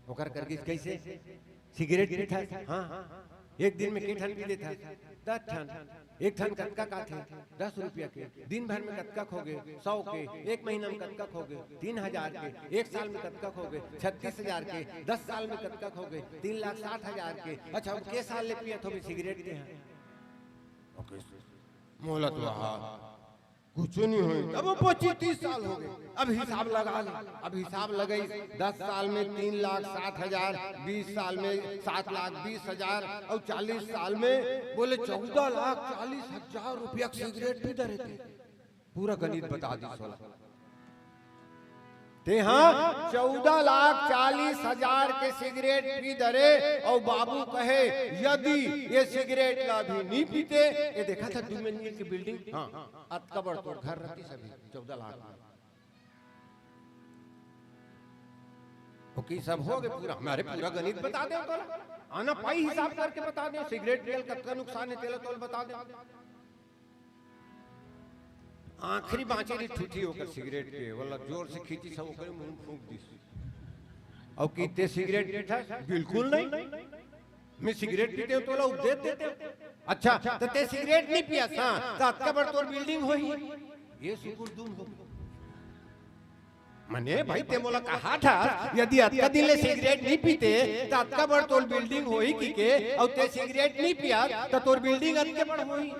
ओकर करके कैसे सिगरेट पीता, हाँ एक दिन में किठन पी लेता, 10 ठन, एक ठन कतका का थे 10 रुपया के, दिन भर में कतका खो गए 100 के, एक महीना में कतका खो गए 3000 के, एक साल में कतका खो गए 36,000 के, 10 साल में कतका खो गए 3,60,000 के। अच्छा के साल ले पिया तो भी सिगरेट के हैं मोहलत वहा कुछ नहीं हुई। अब 25-30 साल हो गए, अब हिसाब लगा ले, अब हिसाब लगाई 10 साल में 3,60,000, 20 साल में 7,20,000, और 40 साल में बोले 14,40,000 रुपया सिगरेट पी रहे थे। पूरा गणित बता दी 16 ते हाँ 14,40,000 के सिगरेट पी दरे, और बाबू कहे यदि ये सिगरेट ला भी नहीं पीते, ये देखा था 2 मंजिल की बिल्डिंग, हाँ अतका बड़ तो घर रहती सभी 14 लाख में। ओके सब हो गए पूरा, हमारे पूरा गणित बता दे तो आना पाई हिसाब करके बता दे, सिगरेट तेल कतका नुकसान है तेल तोल बता दे। आखिरी बाँचेली ठूठी होकर सिगरेट के वाला जोर से खींची सब ओकर मुंह फूंक दी। और कीते सिगरेट पीता बिल्कुल नहीं, मैं सिगरेट पीते हो तो ला उपदेश देते हो। अच्छा तो ते सिगरेट नहीं पिया था तो अतका बड़ तोर बिल्डिंग होई, ये सुकुर दून हो मने भाई ते मोला कहा था यदि अतका दिन ले सिगरेट नहीं पीते तो अतका बड़ तोर बिल्डिंग होई की के, और ते सिगरेट नहीं पिया तो तोर बिल्डिंग अतके बड़ होई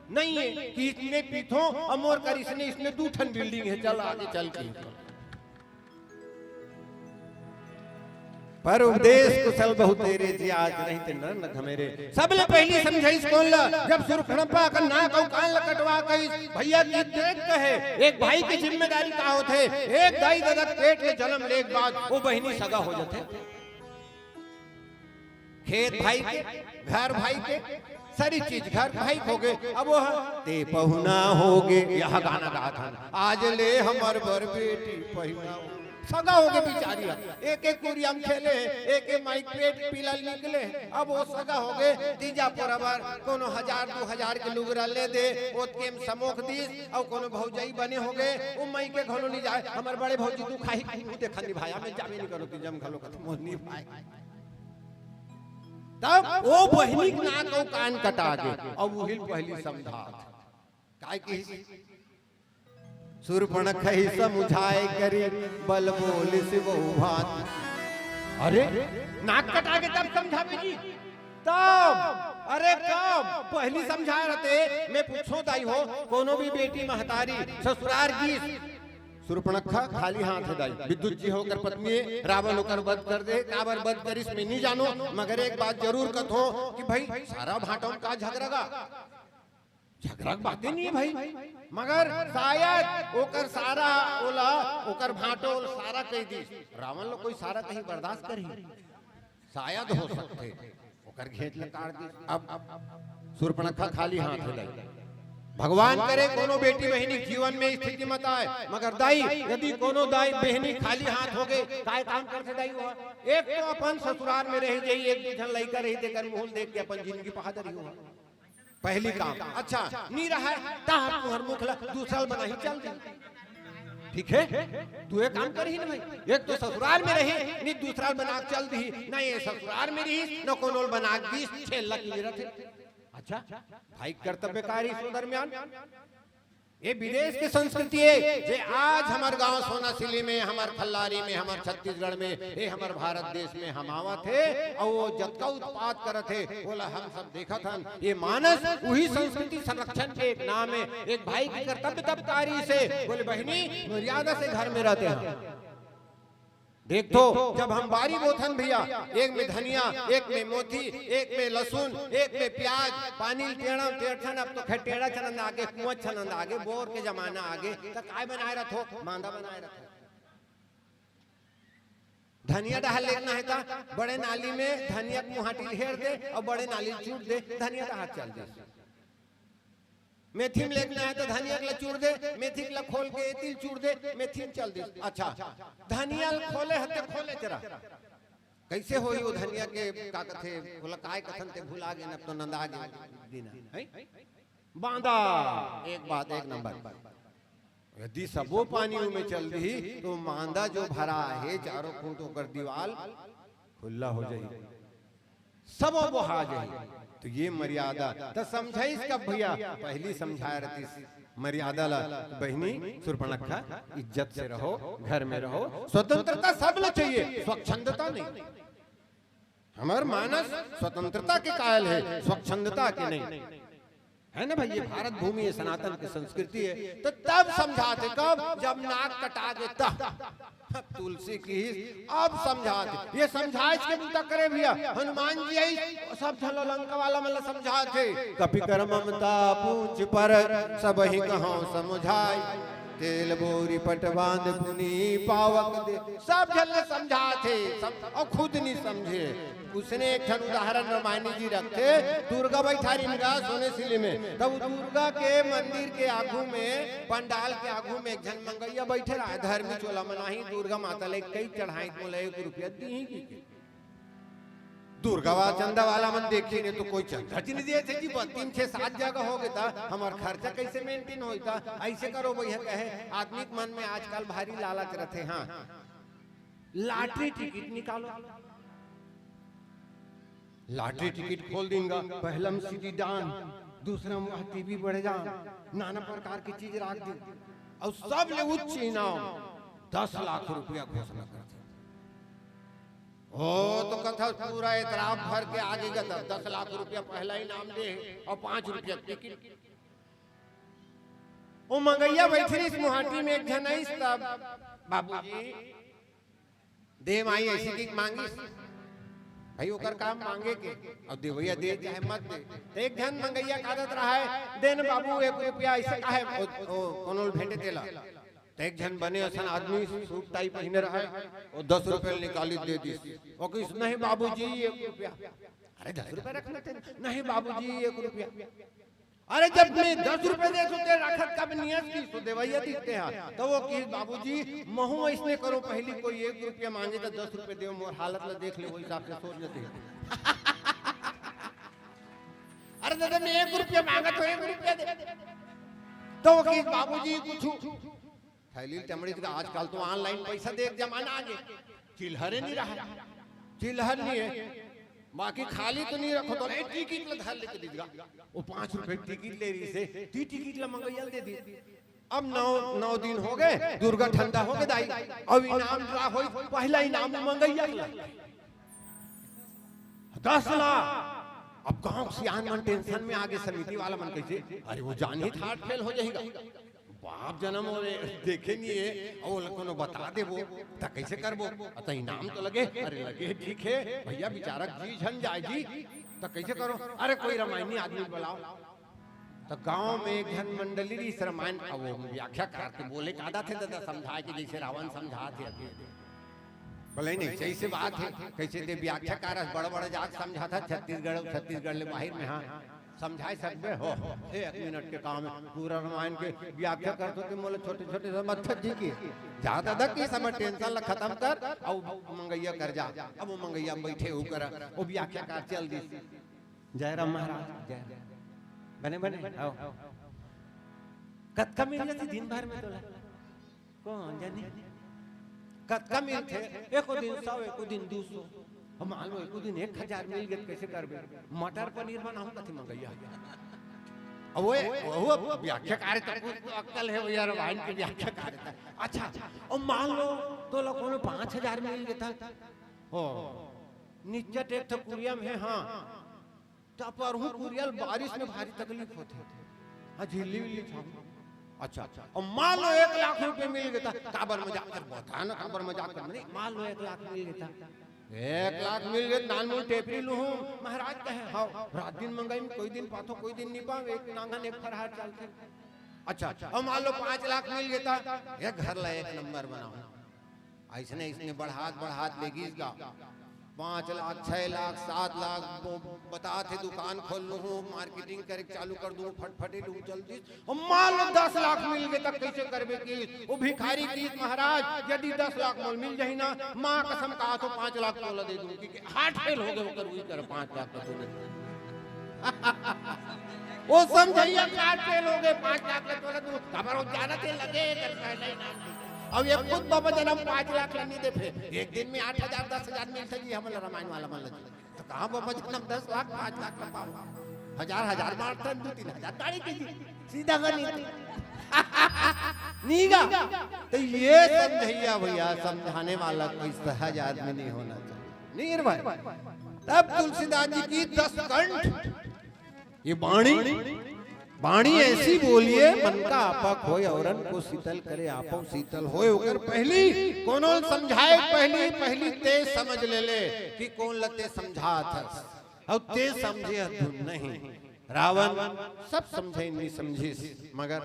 नहीं है कि इसने पीठो अमोर कर इसने 2 ठन बिल्डिंग है। चल आगे चल के पर उपदेश कुशल बहु तेरे जी आज नहीं ते नर न घमेरे सबले पहली समझाइस कौन ला जब सुरखड़पा का ना कहू कान ल कटवा कही भैया की देख कहे एक भाई की जिम्मेदारी का होते एक दाई दादा पेट ले जन्म ले एक बाद वो बहिनी सगा हो जाते खेत भाई के घर भाई के सारी चीज घर भाई हो गए अब वो ते पहुना हो गए यह गाना गा था आज ले हमार बर बेटी पहुना सगा हो गए बेचारिया एक एक कुरियम खेले एक एक माइक पेट पीला निकले अब वो सगा हो गए तीजा परबर कोनो 1000 2000 के लुगरा ले दे ओत के समोख दीस और कोनो भौजाई बने हो गए ओ मई के घलो नहीं जाए हमर बड़े भौजी तू खाई देखा नहीं भाई मैं जामे नहीं करो कि जम घलो खत्म नहीं भाई तब वो बहिनी ना को कान कटा के अब वही पहली समझा काय की सुरपणख ही समझाए करी बल बोल से वो भात अरे नाक कटा के तब समझावे जी तब अरे कब पहली समझा रहते मैं पूछो दाई हो कोनो भी बेटी महतारी ससुरार की सुरपणखा खाली हाथ है दाई विद्युत जी होकर पत्नी रावण होकर वध कर दे काबर वध कर इसमें नहीं जानो मगर एक बात जरूर कथो कि भाई सारा भाटों का झगड़गा झगड़ा बातें नहीं है भाई मगर शायद ओकर सारा ओला ओकर भाटो सारा कह दी रावण लोग कोई सारा कहीं बर्दाश्त करी शायद हो सकते ओकर घेच लकार दी अब सुरपणखा खाली हाथ है दाई भगवान करे कोनो बेटी बहनी जीवन में स्थिति मत आए मगर दाई यदि कोनो दाई बहनी खाली हाथ हो गए काय काम करते दाई हुआ एक तो अपन ससुराल में रह जाई एक दूसरा लड़का रही देकर मोहल देख के अपन जिंदगी बहादुरी हुआ पहली काम अच्छा नहीं रहा ताहर तुहर मुखला दूसरा बना ही चल दे ठीक है तू एक काम कर ही ना भाई एक तो ससुराल में रही नहीं दूसरा बना चल दी ना ये ससुराल में रही न कोनो बना 20 लाख रखे अच्छा भाई कर्तव्य कार्य इस दरमियान ये विदेश की संस्कृति है जे आज हमार गांव सोनासिली में हमार खल्लारी में हमार छत्तीसगढ़ में ये हमार भारत देश में हम आवा थे और वो जतका उत्पाद करत थे बोला हम सब देखा था ये मानस वही संस्कृति संरक्षण के एक नाम है एक भाई की कर्तव्य तब कार्य से बोले बहनी मर्यादा से घर में रहते हैं देख तो जब हम बारी बोथन भैया एक में धनिया एक में मोती एक में लहसुन एक में प्याज पानी टेढ़ा टेढ़न अब तो खैर टेढ़ा चलन आगे कुआं चलन आगे बोर के जमाना आगे तो काय बनाए रखो मांदा बनाए रखो धनिया डाल लेना है था बड़े नाली में धनिया मुहाटी घेर दे और बड़े नाली चूट दे धनिया का हाथ चल दे मेथी में लेना है तो धनिया के चूड़ दे मेथी के खोल के तिल चूड़ दे मेथी में चल दे अच्छा धनिया खोले हते खोले तेरा कैसे होई वो धनिया के का कथे बोला काय कथन ते भुला गए न तो नंदा गे दीना है बांधा एक बात एक नंबर यदि सबो पानी में चल दी तो मांदा जो भरा है चारों फुटों कर दीवाल खुला हो जाएगी सबो बहा जाएगी तो ये मर्यादा तो समझाइस कब भैया पहली समझाया रहती मर्यादा ला बहनी सुरपणखा इज्जत से रहो घर में रहो स्वतंत्रता सब ला चाहिए स्वच्छंदता नहीं हमार मानस स्वतंत्रता के कायल है स्वच्छंदता के नहीं है ना भाई ये भारत भूमि है सनातन की संस्कृति है तो तब समझाते कब जब नाक कटा दे तब तुलसी की अब समझाते ये समझाइश के मुद्दा करे भैया हनुमान जी आई सब झलो लंका वाला मतलब समझाते कपि कर ममता पूछ पर सब ही कहो समझाई तेल बोरी पट बांध पुनी पावक दे सब झल समझाते सब और खुद नहीं समझे उसने एक उदाहरण रामायणी जी रखते दुर्गा बैठारी में सोने सिले में तब दुर्गा के मंदिर के आगू में पंडाल के आगू में एक जन मंगैया बैठे रहा धर्मी चोला मनाही दुर्गा माता ले कई चढ़ाई बोले 1 रुपया दी की दुर्गा चंदा वाला मन देखी ने तो कोई चंदा नहीं दिए थे जी 3 6 7 जगह हो गया हमार खर्चा कैसे मेंटेन होता ऐसे करो भैया कहे आदमी के मन में आजकल भारी लालच रहते हाँ लॉटरी टिकट निकालो लॉटरी टिकट खोल देंगे पहलम सीधी दान दूसरा टीवी बढ़ जा नाना प्रकार की चीज रख दे और सब ले उच्च इनाम 10 लाख रुपया घोषणा करते ओ तो कथा पूरा इतराफ भर के आगे गया 10 लाख रुपया पहला इनाम दे और 5 रुपया टिकट वो मंगैया बैठी इस मुहाटी में एक जन तब बाबूजी दे माई ऐसी की मांगी भाई ओकर काम मांगे के और देवैया दे चाहे मत दे। तो एक जन मंगैया का आदत रहा है देन बाबू 1 रुपया ऐसे काहे ओ कोनो भेंटे देला। तो एक जन बने असन आदमी सूट टाई पहने रहा है और 10 रुपए निकाली दे दी। वो किस नहीं बाबूजी 1 रुपया। अरे 10 रुपए रख लेते नहीं बाबूजी 1 रुपया। अरे जब मैं 10 रुपए दे सोते रखत कब नियत की तो देवैया दिखते हैं। तो वो की बाबूजी महू इसने करो पहली कोई 1 रुपया मांगे तो 10 रुपए दे मोर हालत ला देख ले वो हिसाब से सोच लेते हैं। अरे दादा मैं 1 रुपया मांगा तो 1 रुपया दे। तो वो की बाबूजी कुछ थैली टमड़ी का आजकल तो ऑनलाइन पैसा दे जमाना आ गया। चिल्हरे नहीं रहा चिल्हर नहीं है बाकी खाली तो नहीं रखो तो टिकट ला धर लेके दीजिएगा। वो 5 रुपए टिकट ले रही से ती टिकट ला मंगैया दे दी। अब 9 दिन हो गए दुर्गा ठंडा हो गए दाई अब इनाम ड्रा होई पहला इनाम मंगैया 10 लाख। अब गांव सियान मन टेंशन में आगे समिति वाला मन कैसे अरे वो जान ही थाट फेल हो जाएगा बाप जन्म हो देखे नहीं है और कोनो बता दे वो तो कैसे करबो अत इनाम तो लगे अरे लगे ठीक है भैया बेचारा जी झन जाए जी तो कैसे करो। अरे कोई रामायणी आदमी बुलाओ। तो गांव में एक जन मंडली इस रामायण का वो व्याख्या करते बोले कादा थे दादा समझाए कि जैसे रावण समझा थे बोले नहीं सही से बात है कैसे दे व्याख्या कार बड़ा बड़ा जाग समझा था छत्तीसगढ़ ले बाहर में हाँ समझाए सकते हो 1 मिनट के काम में पूरा रामायण के व्याख्या करते थे बोले छोटे छोटे समर्थक जी की ज्यादा तक की समय टेंशन ला खत्म कर अब मंगैया कर जा। अब वो मंगैया बैठे हो कर वो व्याख्या कर चल दी जय राम महाराज जय बने बने आओ कतका मिल जाती दिन भर में तोला कौन जाने कतका मिलते एको दिन 100 एको दिन 200 हम मान लो एको दिन 1000 मिल गए कैसे करबे मटर पनीर बनाऊं कथी मंगैया। अब वो व्याख्या कार्य तो अक्कल है यार वाइन की व्याख्या कार्य अच्छा और मान लो तो लोगों ने 5000 मिल गया था ओ निश्चित एक तो कुरिया में हां तो पर हूं कुरियल बारिश में भारी तकलीफ होती हां झिल्ली विल्ली छाऊ अच्छा और मान लो 1 लाख रुपए मिल गया था काबर मजाक कर बता ना काबर मजाक कर नहीं मान लो 1 लाख मिल गया था 1 लाख मिल गए नानमूल टेपरी लू महाराज कहे हाँ रात दिन मंगाई में कोई दिन पाथो कोई दिन नहीं पाओ एक नांगन एक फरहार चलते अच्छा और मान लो 5 लाख मिल गया था एक घर ला 1 नंबर बनाओ ऐसने इसने बढ़ात लेगी इसका 5 लाख 6 लाख 7 लाख बता थे दुकान खोल लूँ मार्केटिंग करे चालू कर दूँ फटफटे लूँ जल्दी और मान लो 10 लाख मिल गए तब कैसे करबे की वो भिखारी की महाराज यदि 10 लाख मोल मिल जाही ना माँ कसम कहा तो 5 लाख तोला दे दूँ क्योंकि हार्ट फेल हो गए होकर वही कर 5 लाख का तोला वो समझिए हार्ट फेल हो गए 5 लाख का तोला दूँ खबर हो जाना थे लगे अब ये खुद बाबा जन्म 5 लाख नहीं दे फिर एक दिन में 8000 10,000 मिलता जी हमारा रामायण वाला मान तो कहाँ बाबा जन्म 10 लाख 5 लाख का पाओ हजार मारता 2-3 ताड़ी कीजिए सीधा गणित नीगा। तो ये समझैया भैया समझाने वाला कोई सहज आदमी नहीं होना चाहिए नहीं भाई। तब तुलसीदास जी की 10 कंठ ये बाणी ऐसी बोलिए मन का आपक होय औरन को शीतल करे आपो शीतल होय ओकर पहली कोनो समझाए पहली ते समझ ले कि कौन लते समझात और ते समझे अधुन नहीं रावण सब समझे नहीं समझे मगर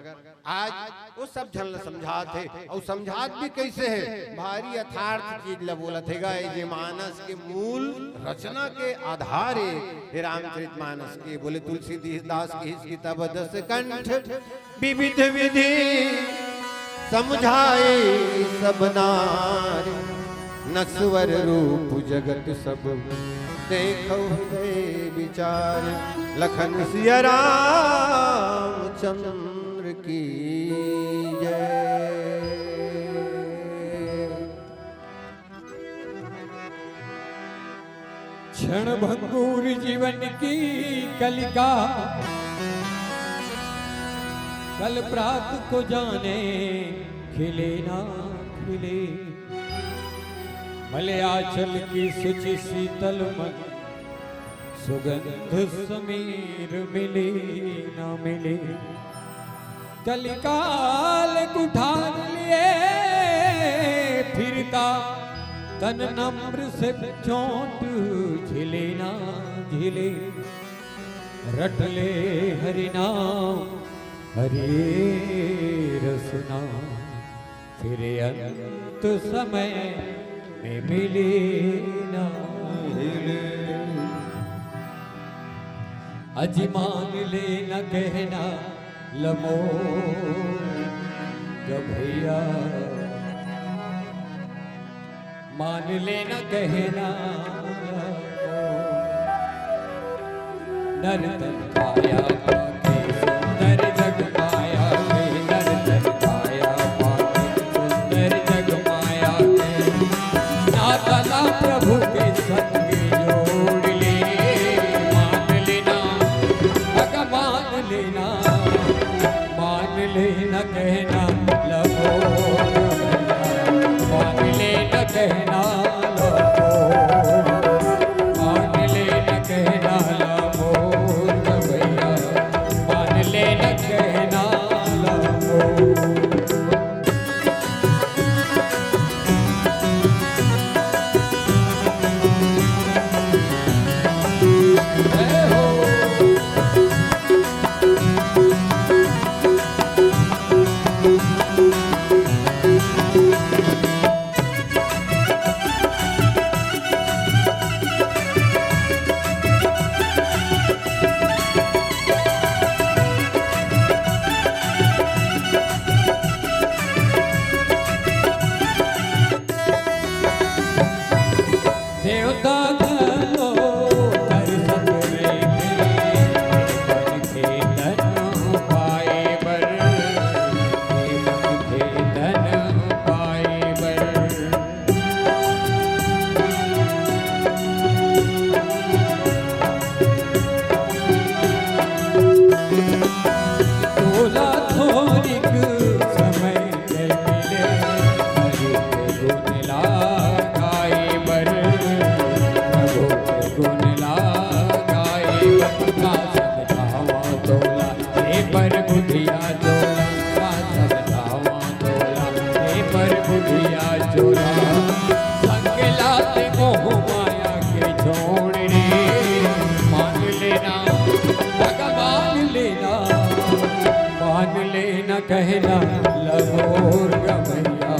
आज वो सब झल समझाते और समझात भी कैसे है भारी यथार्थ चीज ला बोला थे ये मानस के मूल रचना के आधार है रामचरित मानस के बोले तुलसीदास की इस किताब 10 कंठ विविध विधि समझाए सब नार नस्वर रूप जगत सब देखो विचार लखन सिया रामचंद्र की जय। क्षण भंगुर जीवन की कलिका कल प्रात को जाने खिले ना खिले भले आंचल की सुचि शीतल मन सुगंध समीर मिले ना मिले कलिकाल कुठार लिए फिरता तन नम्र से चोट झिले ना झिले, रट ले हरि नाम हरे रसना, फिर अंत समय में मिले ना मिले। अजमान ले न कहना लमो भैया, मान लेना कहना नर तन पाया पाके सुंदर जग माया के, नर तन पाया पाके सुंदर जग माया के, नाता प्रभु के संग जोड़ ले, मान लेना भगवान लेना, मान लेना कहना लबो, मान लेना कहना लबो, मान लेना कहना लबो भैया, मान लेना कहना लबो। जय हो देवता धनो दर्शन रे, मन के धन पाए बर, मन के धन पाए बर। तोला थोरिक समय के मिले, हरि के गुण लगाए बर, प्रभु के गुण लगाए बर। का समझावा तोला हे पर बुधिया चोला, का समझावा तोला हे पर बुधिया चोला, संग लाते मोह माया के छोड़ रे, मान लेना भगवान लेना, मान लेना कहना लबोर भैया,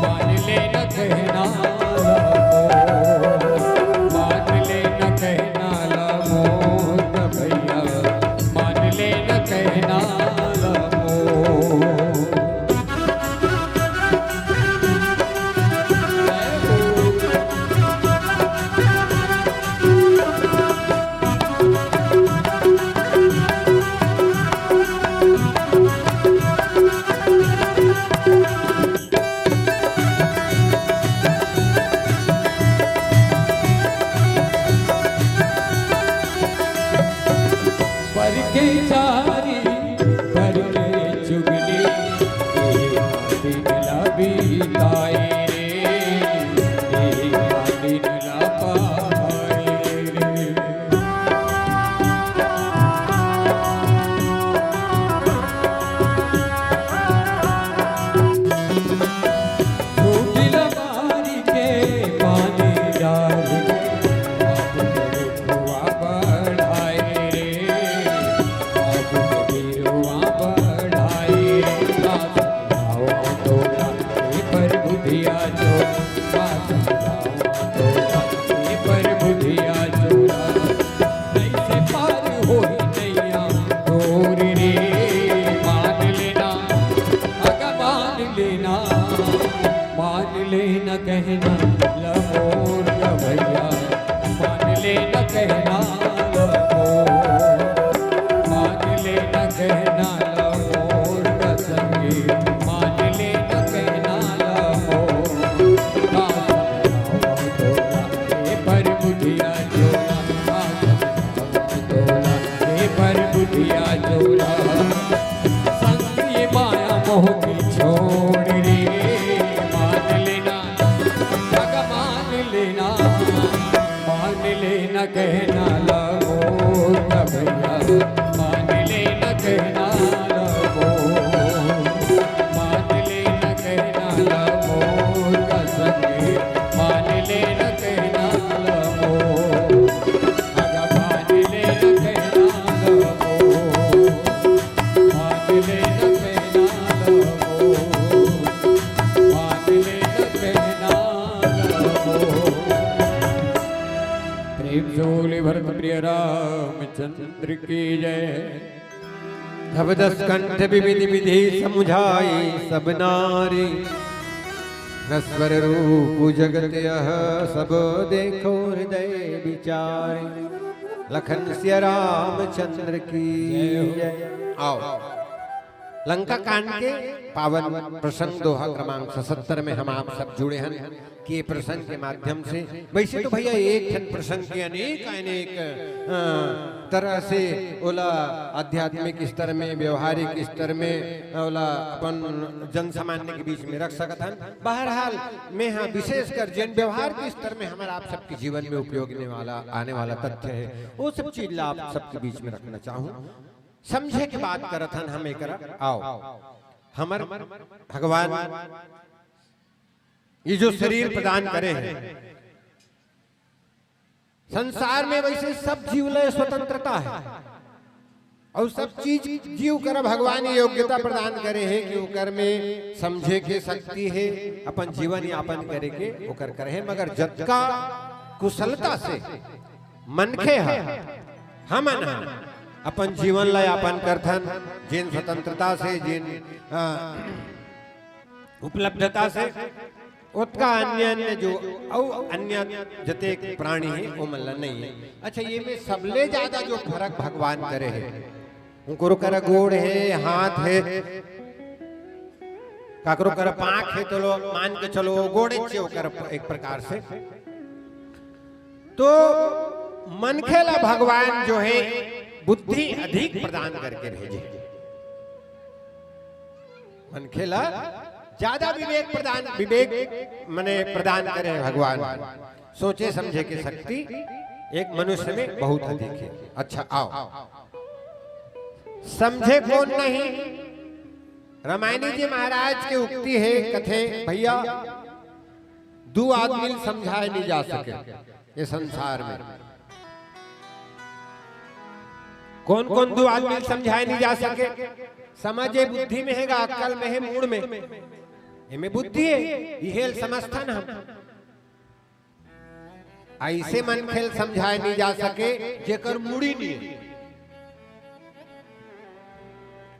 मान लेना कहना लबोर, मान लेना कहना लबोर भैया, मान लेना कहना लबोर। पर के चारी पर के चुगली, दिन लबी ताए रे, दिन लपाए रे। छोटी लबारी के पानी डाल के, हुआ बढ़ाए रे, बिरुआ बढ़ाए रे। का समझावा तोला हे पर बुधिया चोला, का समझावा तोला हे पर बुधिया चोला, कैसे पार होई नैया डोर रे, मान लेना भगवान लेना, मान लेना कहना लबोर भैया, मान लेना कहना लबोर, मान लेना कहना लबोर संगी, मान लेना कहना लबोर। का समझावा तोला हे पर बुधिया चोला, का समझावा तोला हे पर बुधिया चोला, संग ये माया मोह की छोड़ रे, मान लेना भगवान लेना, मान लेना कहना लबोर भैया, मान लेना कहना लबोर, मान लेना कहना लबोर संगे, मान रामचंद्र की जय। तब 10 कंठ विविधि विधि समुझाई सब नारी, नस्वर रूप जगत यह सब देखो हृदय विचारी। लखन सिया रामचंद्र की जय। आओ लंका कांड के पावन प्रसंग दोहा क्रमांक 77 में हम आप सब जुड़े हैं कि प्रसंग के माध्यम से। वैसे तो भैया एक क्षण प्रसंग के अनेक अनेक तरह से ओला आध्यात्मिक स्तर में, व्यवहारिक स्तर में ओला अपन जन सामान्य के बीच में रख सकत हन। बहरहाल मैं हाँ विशेषकर जन व्यवहार के स्तर में हमारा आप सबके जीवन में उपयोग आने वाला तथ्य है, वो सब चीज आप सबके बीच में रखना चाहूँ। समझे के बात करत हन हम एक। आओ हमर भगवान ये जो शरीर प्रदान करे हैं, संसार में वैसे सब जीवलय स्वतंत्रता है और सब चीज जीव कर भगवान ये योग्यता प्रदान करे है कि ओकर में समझे के शक्ति है, अपन जीवन यापन करे के ओकर करे है। मगर जतका कुशलता से मनखे है हम अपन जीवन ला यापन करथन, जिन स्वतंत्रता से, जिन उपलब्धता से, उतका अन्य अन्य जो अन्य जते प्राणी है वो मल्ला नहीं है। अच्छा ये में सबले ज्यादा जो फर्क भगवान करे है, उनको कर गोड़ है, हाथ है, काकरो कर पांख है, तो लो मान के चलो गोड़े कर एक प्रकार से। तो मनखेला भगवान जो है बुद्धि अधिक प्रदान करके भेजे, मनखेला ज्यादा विवेक मने प्रदान करे भगवान। सोचे समझे की शक्ति एक मनुष्य में बहुत अधिक है। अच्छा आओ समझे कौन नहीं, रामायणी जी महाराज की उक्ति है, कथे भैया 2 आदमी समझाए नहीं जा सके ये संसार में। कौन कौन 2 आदमी समझाए नहीं जा सके? समझे बुद्धि में है, अक्ल में है, मूड में, इनमें बुद्धि है, ये समझथन हम। ऐसे मन खेल समझाए नहीं जा सके जेकर मूड़ी नहीं है,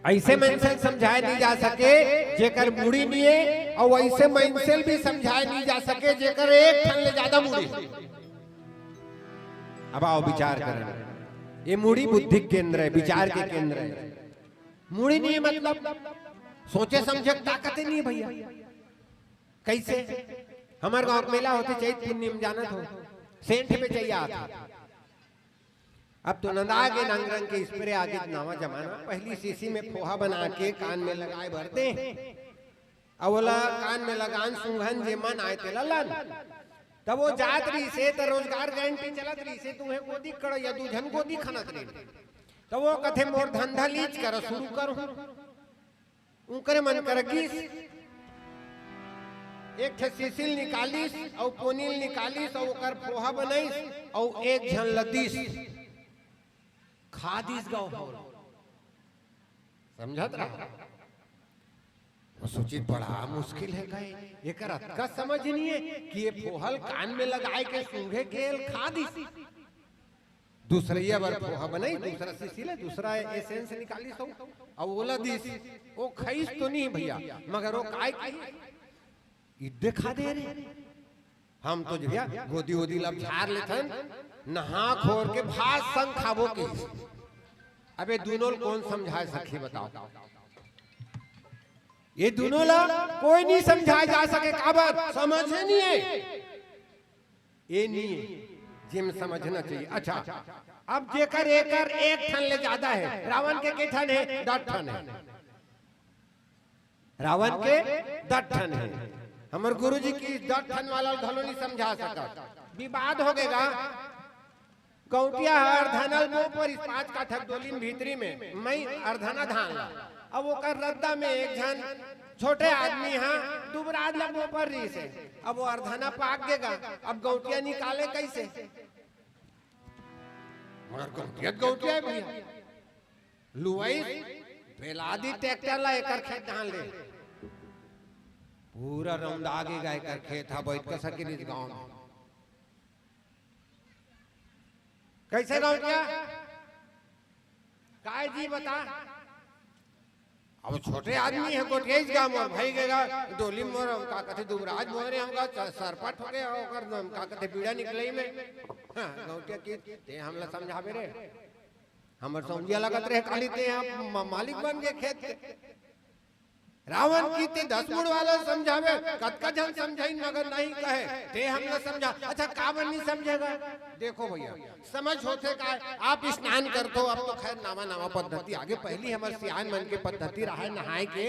ऐसे मन से समझाए नहीं जा सके जेकर मूड़ी नहीं है, और ऐसे मन से भी समझाए नहीं जा सके जेकर एक ठन ले ज्यादा मूड़ी। अब आओ विचार करें, ये मूड़ी बुद्धि केंद्र है, विचार के केंद्र है। मूड़ी नहीं है मतलब सोचे समझे ताकत नहीं है भैया। कैसे? हमारे गांव मेला होते चैत पूर्णिम जानत हो, सेंठ पे चाहिए आता। अब तो नंदागे नंगरंग के स्प्रे आगे नवा जमाना, पहली शीशी में फोहा बना के कान में लगाए भरते, अवला कान में लगान सुंघन जे मन आए ते ललन। तब वो जात रही से तो रोजगार गारंटी चलत रही से, तुम्हें गोदी करो या दूधन गोदी खनत रही, तो वो कथे मोर धंधा लीच कर शुरू करूं, उनकरे मन कर गीस एक शीशिल निकालीस और पोनील निकालीस और ओकर पोहा बनाईस और एक झन लदीस खादीस गाँव समझत रहा। सोचित बड़ा मुश्किल है गए, एक का समझ नहीं है कि ये फोहल कान में लगाए के सूंघे गेल खादी, दूसरिया बार फोहा बनाई, दूसरा शीशिल, दूसरा एसेंस निकाली सो और ओला दिस, वो खईस तो नहीं भैया, मगर वो काय की देखा दे रे। हम तो भैया गोदी वोदी लब झाड़ लेथन, नहा खोर के भात संग खाबो के। अबे दोनों कौन समझा सके बताओ? ये दोनों ला कोई नहीं समझाया जा सके, काबत समझ नहीं है, ये नहीं है जिम समझना चाहिए। अच्छा अब जेकर एकर एक ठन ले ज्यादा है, रावण के ठन है 10 ठन है, रावण के 10 ठन है। हमार गुरुजी की 10 ठन वाला धलो नहीं समझा सका, विवाद हो गएगा। कौटिया अर्धनल मुंह पर इस 5 काठा डोलीन भीतरी में मैं अर्धना धान ला, अब वो कर रद्दा में एक जन छोटे आदमी हाँ दुबराज लगो पर रही से, अब वो अर्धना पाक देगा, अब गौटिया निकाले कैसे? मगर गौटिया है भैया, लुआई बेलादी ट्रैक्टर ला एकर खेत धान ले, पूरा रौंद आगे गए कर खेत हा बैठ कर सके इस गांव में। कैसे गौटिया काय जी बता अब छोटे आदमी है कोठियाई गांव मोर भाई गेगा डोली मोर का कथे दुबराज मोरे हमका सरपट हो गए ओकर का कथे पीड़ा निकलई में हां गौटिया की ते हमला समझावे रे हमर समझिया लगत रहे खाली ते आप मालिक बन गए खेत के रावण की ते 10 मुड़ वाला समझावे कतका जन समझाई मगर नहीं कहे ते हमला समझा अच्छा काबर नहीं समझेगा देखो भैया समझ होते का आप स्नान करते हो अब तो खैर नामा पद्धति आगे पहली हमारे सियान मन के पद्धति रहा नहाए के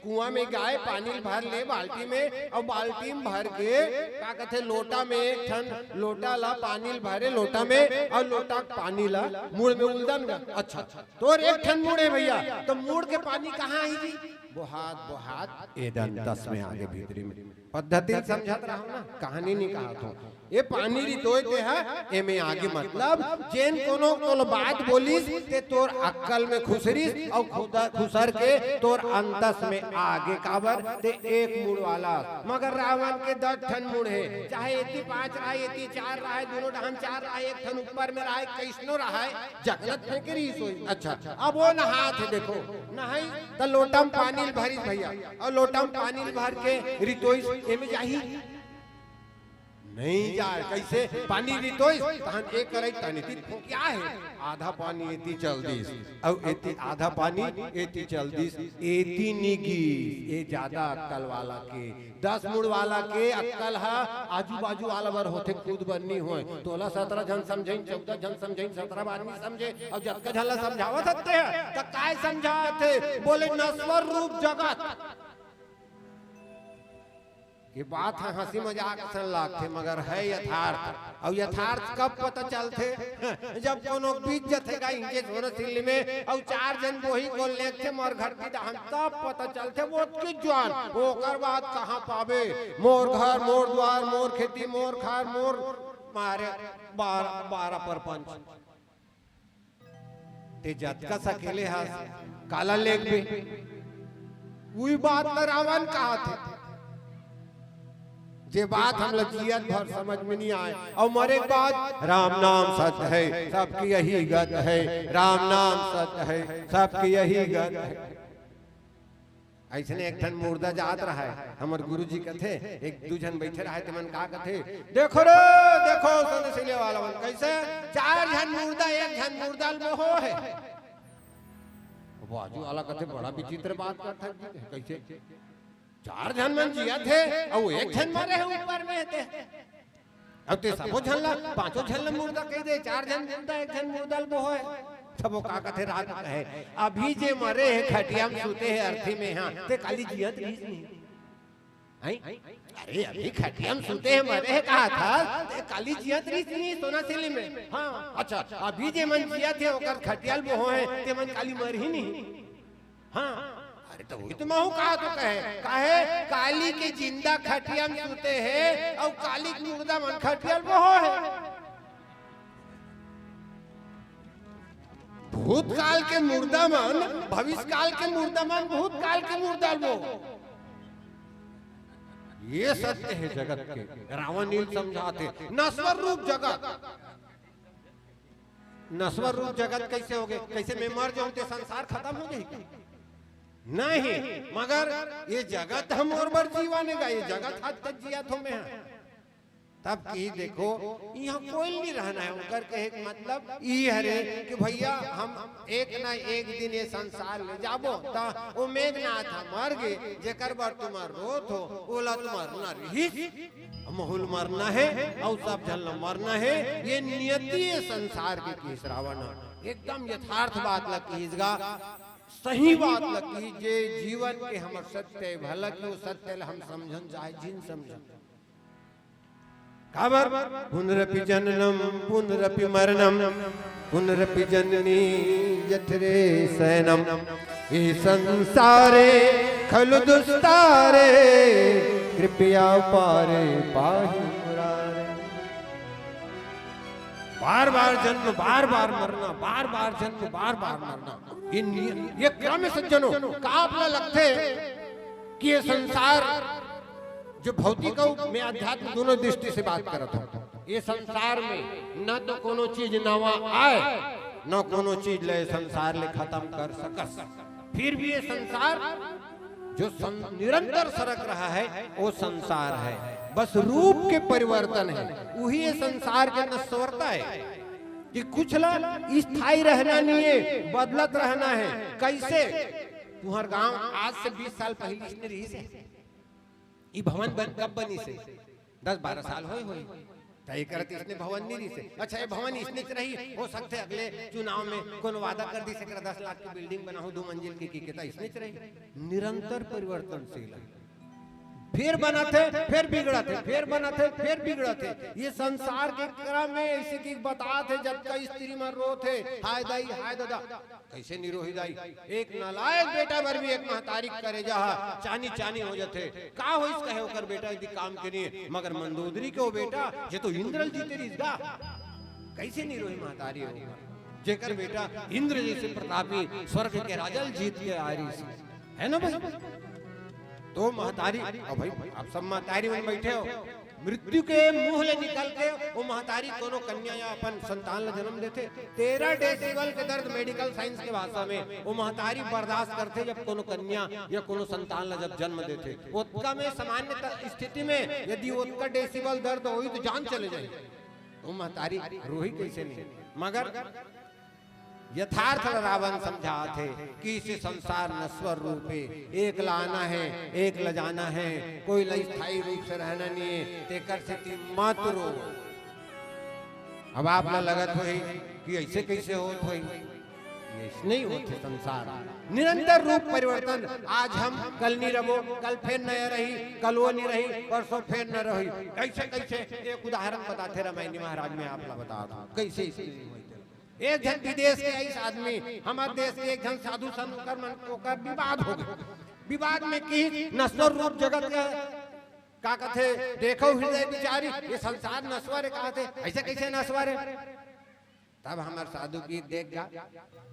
कुआं में गाय पानी भर ले बाल्टी में और बाल्टी में भर के का कहते लोटा में एक ठन लोटा ला पानी भरे लोटा में और लोटा पानी ला मुड़ में उलदन अच्छा तो एक ठन मुड़े भैया तो मुड़ के पानी कहाँ आई जी बोहात एदन 10 में आगे भीतरी में पद्धति समझत रहा ना कहानी नहीं कहा तो ये पानी रितोय के है एमे आगे मतलब जेन कोनो तो बात बोलिस ते तोर अक्कल में खुसरिस और खुदा खुसर के तोर अंतस में आगे काबर ते एक मुड़ वाला मगर रावण के 10 ठन मुड़ है चाहे एती 5 रहा एती 4 रहा है दोनों ढान 4 रहा है एक ठन ऊपर में रहा है कैसनो रहा है जगलत फेंकरी सोई अच्छा अब वो नहात है देखो नहाई त लोटा में पानी भरी भैया और लोटा में पानी भर के रितोई एमे जाही नहीं जाए कैसे पानी रितोई तहन एक करई तहन क्या है आधा पानी एती चल दिस और एती आधा पानी एती चल दिस एती निगी ये ज्यादा अक्कल वाला के 10 मुड़ वाला के अक्कल है आजू बाजू वाला बर होते खुद बननी होए 16 17 जन समझे 14 जन समझे 17 आदमी समझे और जब का झल्ला समझावत हते त काय समझाते बोले नश्वर रूप जगत ये बात है हंसी मजाक सन लागते मगर है यथार्थ और यथार्थ कब पता चलते जब कोनो बीच जथेगा इनके सोना सिल्ली में और 4 जन बोही को लेते मोर घर की दहन तब पता चलते वो की जवान वो कर बात कहां पावे मोर घर मोर द्वार मोर खेती मोर खार मोर मारे 12 परपंच ते जत का सकेले हास काला लेख भी वही बात न रावण कहा थे जे बात हम लोग जियत भर समझ में नहीं आए और मरे बाद राम नाम सत्य है सबकी यही गत है राम नाम सत्य है सबकी यही गत है ऐसे एक ठन मुर्दा जात रहा है हमारे गुरुजी कथे एक दू जन बैठे रहे थे मन का कथे देखो रे देखो सुन सिले वाला मन कैसे 4 जन मुर्दा एक जन मुर्दाल में हो है बाजू वाला कथे बड़ा विचित्र बात करता है कैसे 4 जन मन जिया थे और एक जन मरे है ऊपर में थे अब ते सबो झल्ला 5 झल्ला मुर्दा कह दे 4 जन मुर्दा एक जन मुर्दल बो है सबो का कथे रात कहे अभी जे मरे है खटिया में सूते है अर्थी में हां ते काली जियत रीस नहीं हैं अरे अभी खटिया में सूते है मरे है कहा था ते काली जियत रीस नहीं सोना सिली में हां अच्छा अभी जे मन जिया थे ओकर खटियाल बो है ते मन काली मर ही नहीं हां अरे तो वही तो महू कहा तो कहे काली के जिंदा खटिया में सूते है और काली की मुर्दा मन खटिया में हो है भूतकाल के मुर्दा मन भविष्य काल के मुर्दा मन भूतकाल के मुर्दा वो ये सत्य है जगत के रावण नील समझाते नश्वर रूप जगत नश्वर रूप जगत कैसे हो गए कैसे मैं मर जाऊं तो संसार खत्म हो जाएगा नहीं मगर ये जगत हम और बार जीवाने का ये जगत हद तक जिया तो मैं तब की देखो यहाँ कोई नहीं रहना है उनकर कहे मतलब ये हरे कि भैया हम एक ना एक दिन ये संसार ले जाबो ता वो मेघनाथ मर गए जेकर बार तुम्हार रोत हो ओला तुम्हार ना रही महूल मरना है और सब जल मरना है ये नियति है संसार की श्रावण एकदम यथार्थ बात लगीगा सही बात लगी जे जीवन के हम सत्य भला क्यों सत्य हम समझन चाहे जिन समझन खबर पुनरपि जननम पुनरपि मरणम पुनरपि जननी जठरे शयनम ये संसारे खलु दुस्तारे कृपया पारे पाहि मुरारे बार बार जन्म बार बार मरना बार बार जन्म बार बार मरना ये क्रम है सज्जनों का आपने लगते कि ये संसार जो भौतिक में अध्यात्म दोनों दृष्टि से बात करता हूं ये संसार में न तो कोनो चीज नवा आए न कोनो चीज ले संसार ले खत्म कर सकस। फिर भी ये संसार जो निरंतर सरक रहा है वो संसार है, बस रूप के परिवर्तन है, वही ये संसार के नश्वरता है कि कुछ ला स्थायी रहना नहीं है, बदलत रहना है। कैसे? तुम्हार गांव आज से 20 साल पहले इसने रही से, ये भवन कब बनी से 10-12 साल होए तय करत इसने भवन नहीं रही से। अच्छा ये भवन इसने रही, हो सकते अगले चुनाव में कोनो वादा कर दी से 10 लाख की बिल्डिंग बनाऊं 2 मंजिल की कहता इसने रही। निरंतर परिवर्तनशील है, फिर बना थे फिर बिगड़ा थे, फिर बना थे फिर बिगड़ा थे। ये संसार के क्रम में ऐसे की बता थे जब का स्त्री में रो थे हाय दाई हाय दादा कैसे निरोही दाई। एक नालायक बेटा भर भी एक महतारी करे जहा चानी चानी हो जाते का हो इसका है ओकर बेटा यदि काम के नहीं, मगर मंदोदरी के वो बेटा ये तो इंद्र जीते रिश्ता कैसे निरोही महतारी होगा जेकर बेटा इंद्र जैसे प्रतापी स्वर्ग के राजल जीत के आ रही है ना भाई। तो महतारी और भाई आप सब महतारी में बैठे हो, मृत्यु के मुंह ले निकल के वो महतारी कोनो कन्या या अपन संतान ला जन्म देते। 13 डेसिबल के दर्द मेडिकल साइंस के भाषा में वो महतारी बर्दाश्त करते जब कोनो कन्या या कोनो संतान ला जब जन्म देते। उसका में सामान्य स्थिति में यदि उसका डेसिबल दर्द हुई तो जान चले जाए, तो महतारी रोही कैसे नहीं। मगर यथार्थ रावण समझा थे कि इसे संसार नश्वर रूप है, एक लाना है एक ल जाना है, कोई स्थायी रूप से रहना नहीं है, तेकर से मत रो। अब आप ना लगत हो कि ऐसे कैसे होत हो, नहीं होते संसार निरंतर रूप परिवर्तन। आज हम कल नहीं रहो, कल फिर न रही, कल वो नहीं रही, परसों फिर न रही। कैसे कैसे एक उदाहरण बताते रामायणी महाराज में आप बता दो कैसे। एक जन विदेश के इस आदमी हमारे देश के एक जन साधु संत होकर विवाद हो गए। विवाद में की नश्वर रूप जगत का कथे देखो हृदय बिचारी ये संसार नश्वर है कहते ऐसे कैसे नश्वर है। तब हमारे साधु की देख गा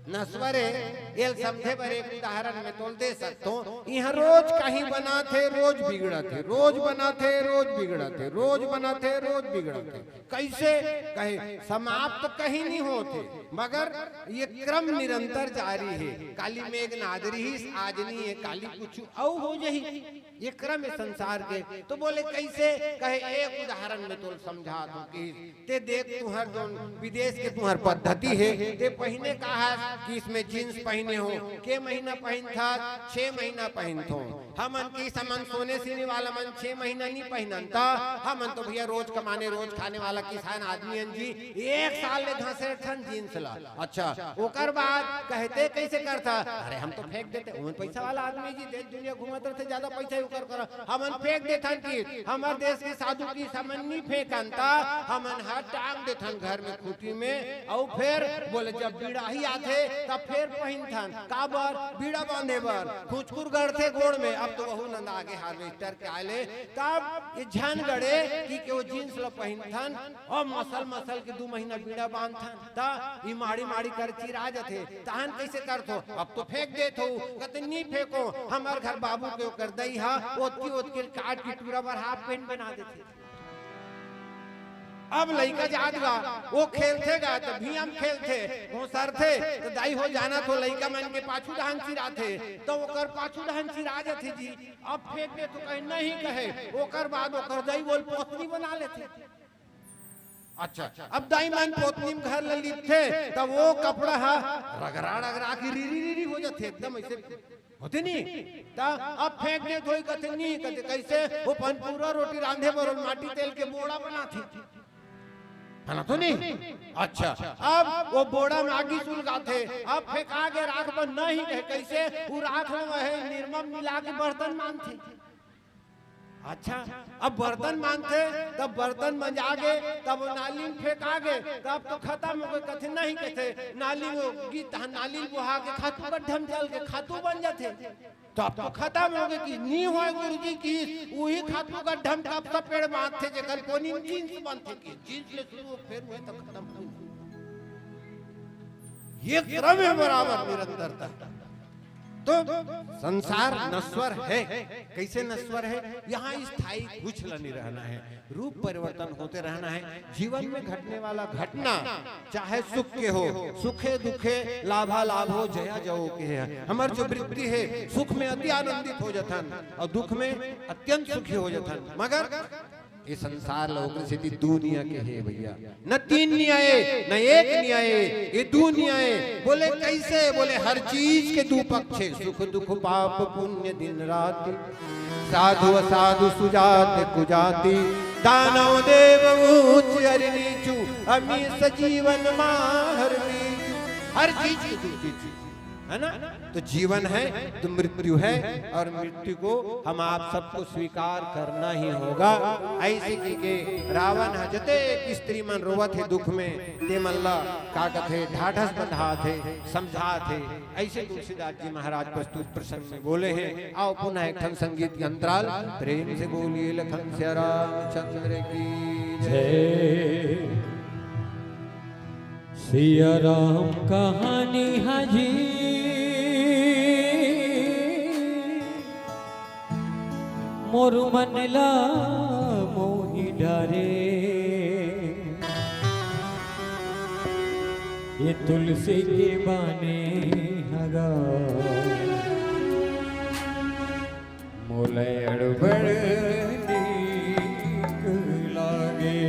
नश्वर है ये समझे पर एक उदाहरण में तोल दे सकता हूँ। यहाँ रोज कहीं बना थे रोज बिगड़ा थे, रोज बना थे रोज बिगड़ा थे, रोज बना थे रोज बिगड़ा थे। कैसे कहे समाप्त कहीं नहीं होते, मगर ये क्रम निरंतर जारी है। काली में एक नादरी ही आज नहीं है, काली कुछ औ हो जही, ये क्रम है संसार के। तो बोले कैसे कहे एक उदाहरण में तो समझा दो कि ते देख तुहर जो विदेश के तुहर पद्धति है, ते पहने कहा कि इसमें जींस पहने हो, के महीना पहन था 6 महीना पहन थो। हमन की समन सोने सीने वाला मन 6 महीना नहीं पहनन था। हमन तो भैया रोज कमाने रोज खाने वाला किसान आदमी जी 1 साल में घासे ठन जींस ला। अच्छा ओकर बाद कहते कैसे करता, अरे हम तो फेंक देते, उन पैसा वाला आदमी जी देश दुनिया घूमत रहते ज्यादा पैसा उकर कर हमन फेंक देथन की हमार देश के साधु की समन नहीं फेंकन था। हमन हाथ टांग देथन घर में खूटी में और फिर बोले जब बीड़ा ही आते तब फिर पहिनथन का बर बीड़ा बांधे बर खुचकुर गढ़ते गोड़ में। अब तो वहु नंद आगे हार्वेस्टर के आले तब ये झन गड़े कि वो जींस लो पहिनथन और मसल मसल के 2 महीना बीड़ा बांधथन ता ई माड़ी माड़ी कर चिरा जाते। तहन कैसे करथो, अब तो फेंक देथो, कहते नहीं फेंको, हमार घर बाबू के कर दई हा ओतकी ओतकी काट की टूरा पर हाफ पेंट बना देते। अब लड़का जात गा वो खेलते गा तो भी हम खेलते वो सर थे तो दाई हो जाना तो लड़का मन के पाछू धान चिरा थे तो ओकर पाछू धान चिरा जाते जी। अब फेंक दे तो कहीं नहीं कहे, ओकर बाद ओकर दाई बोल पोतनी बना लेते। अच्छा अब दाई मन पोतनी में घर ले थे तब वो कपड़ा हा रगड़ा रगड़ा की रीरी हो जाते एकदम ऐसे होते नहीं ता। अब फेंक दे तो कहते नहीं, कहते कैसे वो पूरा रोटी रांधे पर माटी तेल के बोड़ा बनाते है ना तो नहीं। अच्छा अब वो बोड़ा में आगी सुलगाते, अब फेंका के राख पर नहीं है कैसे वो राख में है निर्मम मिला के बर्तन मानते। अच्छा अब बर्तन मानते तब बर्तन मंजा गे तब नाली में फेंका गे तब तो खत्म हो गए। कथे नहीं कहते नाली में गीत नाली बुहा के खातू पर ढम चल के खातू बन जाते तो अब तो खत्म हो गए कि नहीं हो गुरुजी की वही खातू का ढम का सब पेड़ बांधते जेकर कोनी जींस बनते की जींस ले शुरू फिर हुए तो खत्म हो। ये क्रम है बराबर निरंतरता। तो संसार नश्वर है। कैसे नश्वर है? यहाँ स्थायी कुछ नहीं रहना है, रूप परिवर्तन होते रहना है। जीवन में घटने वाला घटना चाहे सुख के हो, सुखे दुखे लाभा लाभ हो, जया जयो के है। हमार जो वृत्ति है सुख में अति आनंदित हो जाथन और दुख में अत्यंत सुखी हो जाथन। मगर ये संसार लोग सिद्धि दुनिया के है भैया, न तीन न्याय न एक न्याय, ये दो न्याय। बोले कैसे? बोले हर चीज के दो पक्ष है, सुख दुख पाप पुण्य दिन रात, साधु असाधु सुजात कुजाति, दानव देव ऊंच हरि नीचू, अमी सजीवन माहर नीचू। हर चीज की दो चीज है ना। तो जीवन है तो मृत्यु है, और मृत्यु को हम आप सबको स्वीकार करना ही होगा। ऐसे के रावण हजते एक स्त्री मन रोवत है दुख में, ते मल्ला का कथे ढाढ़स बंधा थे समझा थे। ऐसे तुलसीदास जी महाराज प्रस्तुत प्रसंग में बोले हैं। आओ पुनः एक ठन संगीत के अंतराल प्रेम से बोलिए लखन सिया रामचंद्र की जय। सिया राम कहानी हाजी मोर मनला मोहि डारे, ये तुलसी के बाने हगा मोले अड़बड़ नीक लागे।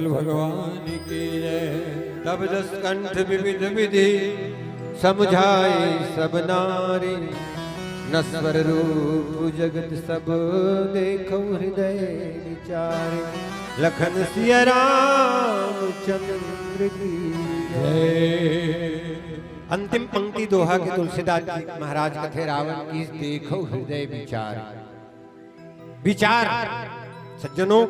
वत्सल भगवान की जय। तब 10 कंठ विविध विधि समझाए सब नारी, नस्वर रूप जगत सब देखो हृदय विचारे। लखन सिया राम चंद्र की जय। अंतिम पंक्ति दोहा के तुलसीदास जी महाराज कथे रावण की देखो हृदय विचार। विचार सज्जनों,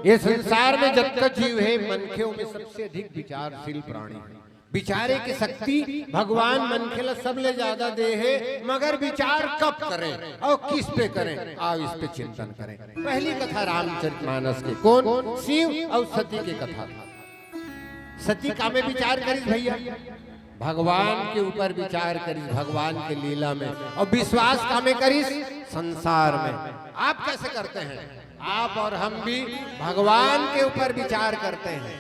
ये संसार में जब तक जीव है मनखियों में सबसे अधिक विचारशील प्राणी है। विचारे की शक्ति भगवान मनखेला सबले ज्यादा दे है, मगर विचार कब करें और किस पे करें, आओ इस पे चिंतन करें। पहली कथा रामचरितमानस की, कौन? शिव और सती की कथा। सती का में विचार करिस भैया, भगवान के ऊपर विचार करिस, भगवान के लीला में, और विश्वास का में करिस संसार में। आप कैसे करते हैं? आप और हम भी भगवान के ऊपर विचार करते हैं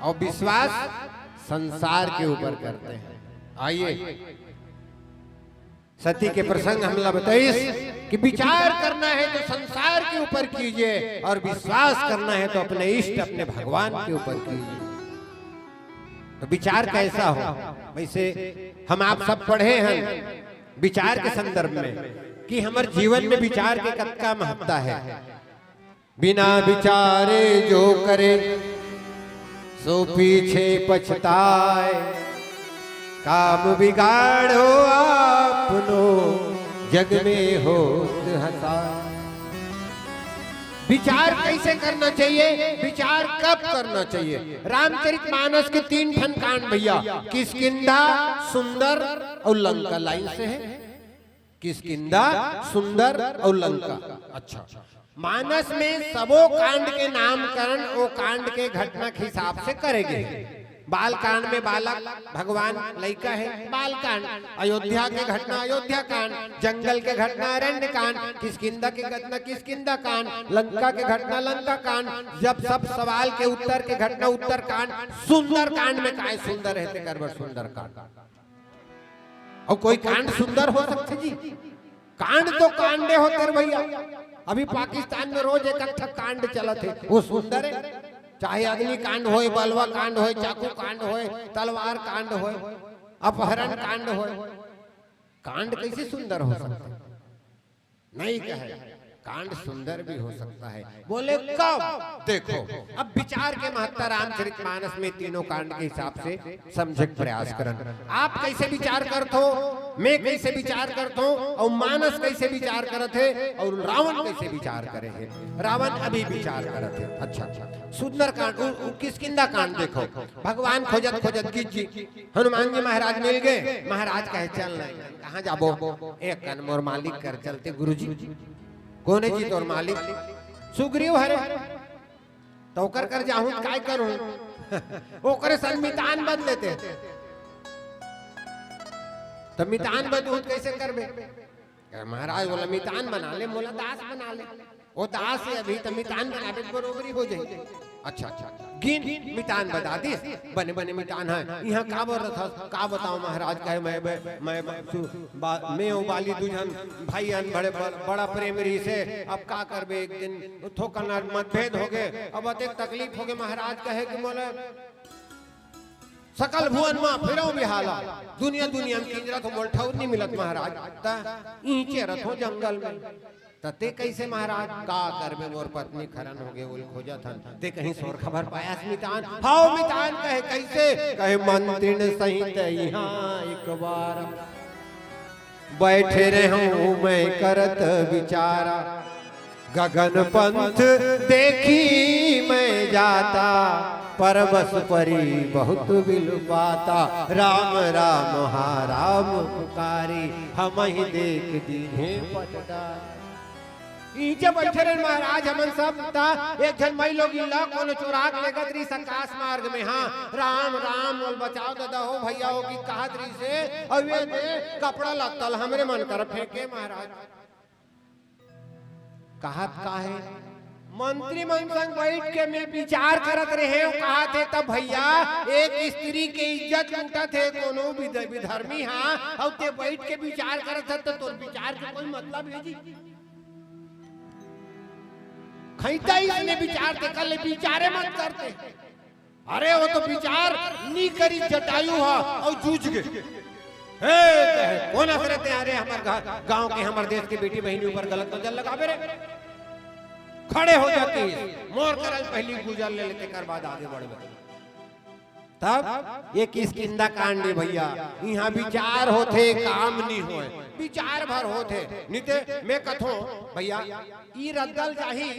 और विश्वास संसार के ऊपर करते हैं। आइए सती के प्रसंग हमला बताइए कि विचार करना है तो संसार के ऊपर कीजिए और विश्वास करना है तो अपने इष्ट अपने भगवान के ऊपर कीजिए। तो विचार कैसा हो? वैसे हम आप सब पढ़े हैं विचार के संदर्भ में कि हमारे जीवन में विचार के कतका महत्ता है। बिना विचारे जो करे सो पीछे पछताए, काम बिगाड़ो आपनो जग में होत हताए। विचार कैसे करना चाहिए, विचार कब करना चाहिए? रामचरितमानस के 3 ठन कांड भैया, किष्किंधा, सुंदर और लंका लाइन से है। किष्किंधा, सुंदर और लंका। अच्छा, मानस में सबो कांड के नामकरण वो कांड के घटना के हिसाब से करेंगे। बाल कांड में बालक भगवान लड़का है, बाल कांड। अयोध्या के घटना अयोध्या कांड, जंगल के घटना अरण्य कांड, किष्किंधा की घटना किष्किंधा कांड, लंका के घटना लंका कांड। जब सब सवाल के उत्तर के घटना उत्तर कांड, सुंदर कांड में काय सुंदर है करबर सुंदर कांड। और कोई कांड सुंदर हो सकते जी? कांड तो कांडे होते भैया। अभी पाकिस्तान में रोज एक अच्छा कांड चला थे, वो सुंदर है। चाहे अग्नि कांड होए, बलवा कांड होए, चाकू कांड होए, तलवार कांड होए, अपहरण कांड होए, कांड कैसे सुंदर हो सकता? नहीं कहे कांड सुंदर भी हो सकता है। बोले कब? देखो अब विचार के महत्ता रामचरितमानस में तीनों कांड के हिसाब से समझे प्रयास करन। आप कैसे विचार करते हो, मैं कैसे विचार करता हूँ, और मानस कैसे विचार करते है, और रावण कैसे विचार करे है। रावण अभी विचार करते है। अच्छा, सुंदर कांड, किष्किंधा कांड देखो। भगवान खोजत खोजत गिज्जी, हनुमान जी महाराज मिल गए। महाराज कहे चल कहाँ जाबो? एक कन मोर मालिक कर चलते। गुरु जी कौन है जी तोर मालिक? सुग्रीव हरे। तो कर जाऊं काय करूं? ओकरे संग मितान बद लेते। तो मितान बदूत कैसे करबे? महाराज बोला मितान बना ले, बोला दास बना ले। वो दास है अभी तो मितान बनाबे बरोबरी हो जाए। अच्छा, गिन मितान बता दी, बने बने मितान है। यहाँ का बोल रहा था, का बताओ महाराज कहे मैं बाली दुजन भाई बड़े बड़ा प्रेम रही से, अब का करबे? एक दिन थोकन मतभेद हो गए, अब एक तकलीफ हो गए। महाराज कहे कि बोले सकल भुवन में फिरो बिहाला, दुनिया दुनिया में किंजरा तो मोल ठौर नहीं मिलत महाराज, ता ईंचे रथो जंगल में। तते कैसे महाराज? का करबे मोर पत्नी खरन हो गए, बोल खोजा था ते कहीं सोर खबर पाया मितान। हाउ मितान कहे कैसे? कहे मंत्रिण सहित यहाँ एक बार बैठे रहूं मैं करत विचारा, गगन पंथ देखी मैं जाता, परबस परी बहुत बिल पाता, राम राम हा राम पुकारी, हम ही देख दीने पटदार। नीचे बैठे रहे महाराज हमन सब ता एक जन मई लोग इल्ला कोनो चुराग लेगत रही संकाश मार्ग में। हाँ राम राम बोल बचाओ दादा हो भैया हो की कहत रही से, और ये दे कपड़ा लगतल हमरे मन कर फेंके महाराज। कहत काहे? मंत्री मन संग बैठ के मैं विचार करत रहे हो। कहा थे तब भैया एक स्त्री के इज्जत लूटा थे कोनो विधर्मी। हाँ और ते बैठ के विचार करत थे तो विचार के कोई मतलब है जी? खैता ही इसने विचार ते कर ले विचारे मत करते। अरे वो तो विचार नी करी जटायु हा और जूझ गए। कौन असरते अरे हमारे गांव के हमारे देश की बेटी बहनी ऊपर गलत नजर लगावे रे, खड़े हो जाते मोर करल पहली गुजर ले लेते कर बाद आगे बढ़ गए। तब ये किसकिंदा कांड है भैया, यहाँ विचार होते काम नहीं होए, विचार भर होते निते मैं कथो भैया ई रद्दल जाही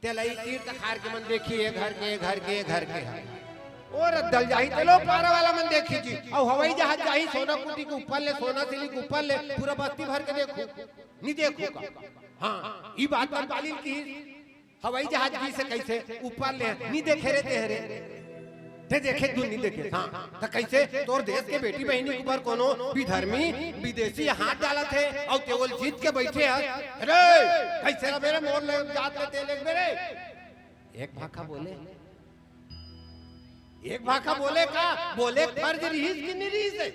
तेलई तीर्थ खार के मन देखिए घर के घर के घर के और रद्दल जाही तेलो पारा वाला मन देखी जी और हवाई जहाज जाही सोना कुटी के ऊपर ले सोना सिली के ऊपर ले पूरा बस्ती भर के देखो नहीं देखो का। हाँ ये बात पर बालिल की हवाई जहाज की से कैसे ऊपर ले नहीं देखे रे तेरे ते देखे तू नहीं देखे। हाँ तो कैसे तोर देश के बेटी बहनी के ऊपर कोनो विधर्मी विदेशी हाथ डाला थे और केवल जीत के बैठे हैं। अरे कैसे मेरे मोर ले जात ले तेले मेरे एक भाखा बोले, एक भाखा बोले का बोले फर्ज रिहिस की नहीं रिहिस है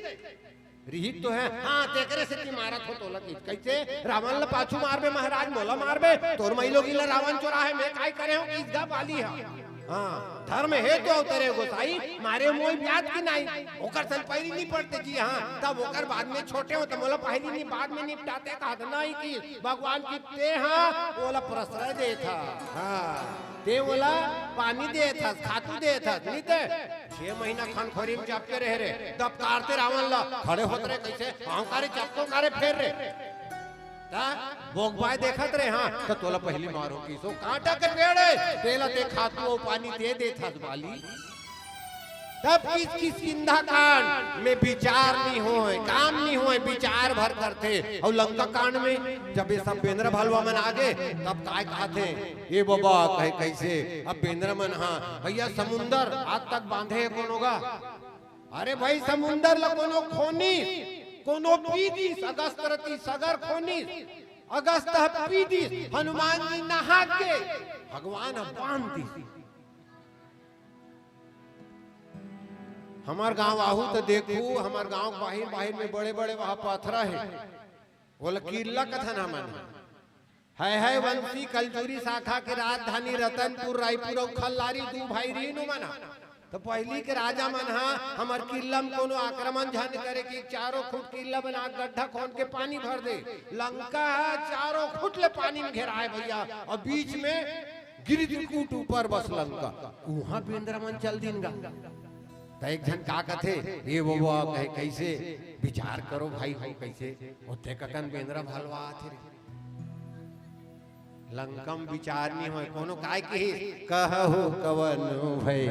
रिहित तो है। हाँ तेकरे से की मारत हो तोला की कैसे रावण ला पाछू मारबे महाराज मोला मारबे तोर मई लोग इला रावण चोरा है मैं काय करे हूं इसदा बाली है। हाँ धर्म है तो तेरे गोसाई मारे मोई ब्याज की नहीं ओकर सन पहली नहीं पड़ते जी। हाँ तब ओकर बाद में छोटे हो तो मोला पहली नहीं बाद में निपटाते कहा नहीं की भगवान की ते हाँ बोला प्रश्रय दे था। हाँ ते बोला पानी दे था खातू दे था नहीं ते 6 महीना खान खोरी में चापके रह रे तब कारते रावण ला खड़े होते रहे कैसे अहंकारी चपको कारे फेर रे भोग भाई देखत रहे। हाँ तो तोला पहली मारो की सो कांटा के पेड़ है तेला ते खातू पानी दे दे था बाली। तब किस किंदा कांड में विचार नहीं होए काम नहीं होए विचार भर करते। और लंका कांड में जब ये सब बेंद्र भालवा मन आगे तब काय कहते ये बाबा कहे कैसे अब बेंद्र मन। हाँ भैया समुंदर आज तक बांधे कौन होगा। अरे भाई समुंदर ला कोनो खोनी कोनो पीदिस अगस्त रती सगर खोनी अगस्त पीदिस हनुमान जी नहा के भगवान बांधी। हमार गांव आहू तो देखू हमार गांव बाहिर बाहिर में बड़े बड़े वहां पाथरा है बोला किला कथा ना मन है वंशी कलचुरी शाखा के राजधानी रतनपुर रायपुर खल्लारी दू भाई रीनु मना। तो पहली के राजा मन हमार किला में कोनो आक्रमण झन करे कि 4 फुट किला बना गड्ढा खोन के पानी भर दे। लंका 4 फुट ले पानी में घेरा है भैया और बीच में गिरिकूट ऊपर बस लंका वहां बेंद्र मन चल दिन गा। तो एक जन का कथे ये बाबा कहे कैसे विचार करो भाई हो कैसे होते ककन बेंद्र भलवा थे लंकम विचार नहीं हो कोनो काय के कहू कवन भई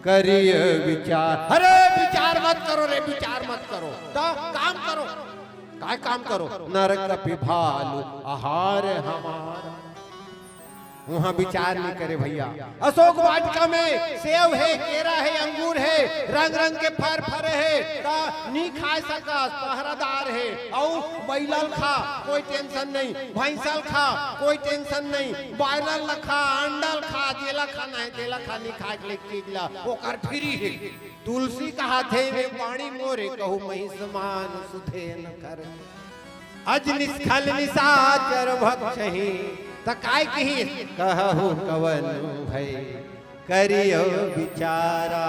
करिय विचार। अरे विचार मत करो रे विचार मत करो तो काम करो काय काम करो नरक पिभालु आहार हमारा वहां विचार नहीं करे भैया। अशोक वाटिका में सेव है केरा है अंगूर है रंग रंग के फर फरे है ता नहीं खा सका पहरादार है और बैलल खा कोई टेंशन नहीं भैंसल खा कोई टेंशन नहीं बायरल खा अंडल खा जेला खाना है जेला खानी खा के चीज ला ओकर फ्री है। तुलसी कहा थे वे वाणी मोरे कहू मही समान सुधे न कर अज निष्खल निशाचर भक्षहि त काय कही कहू कवन भई करियो विचारा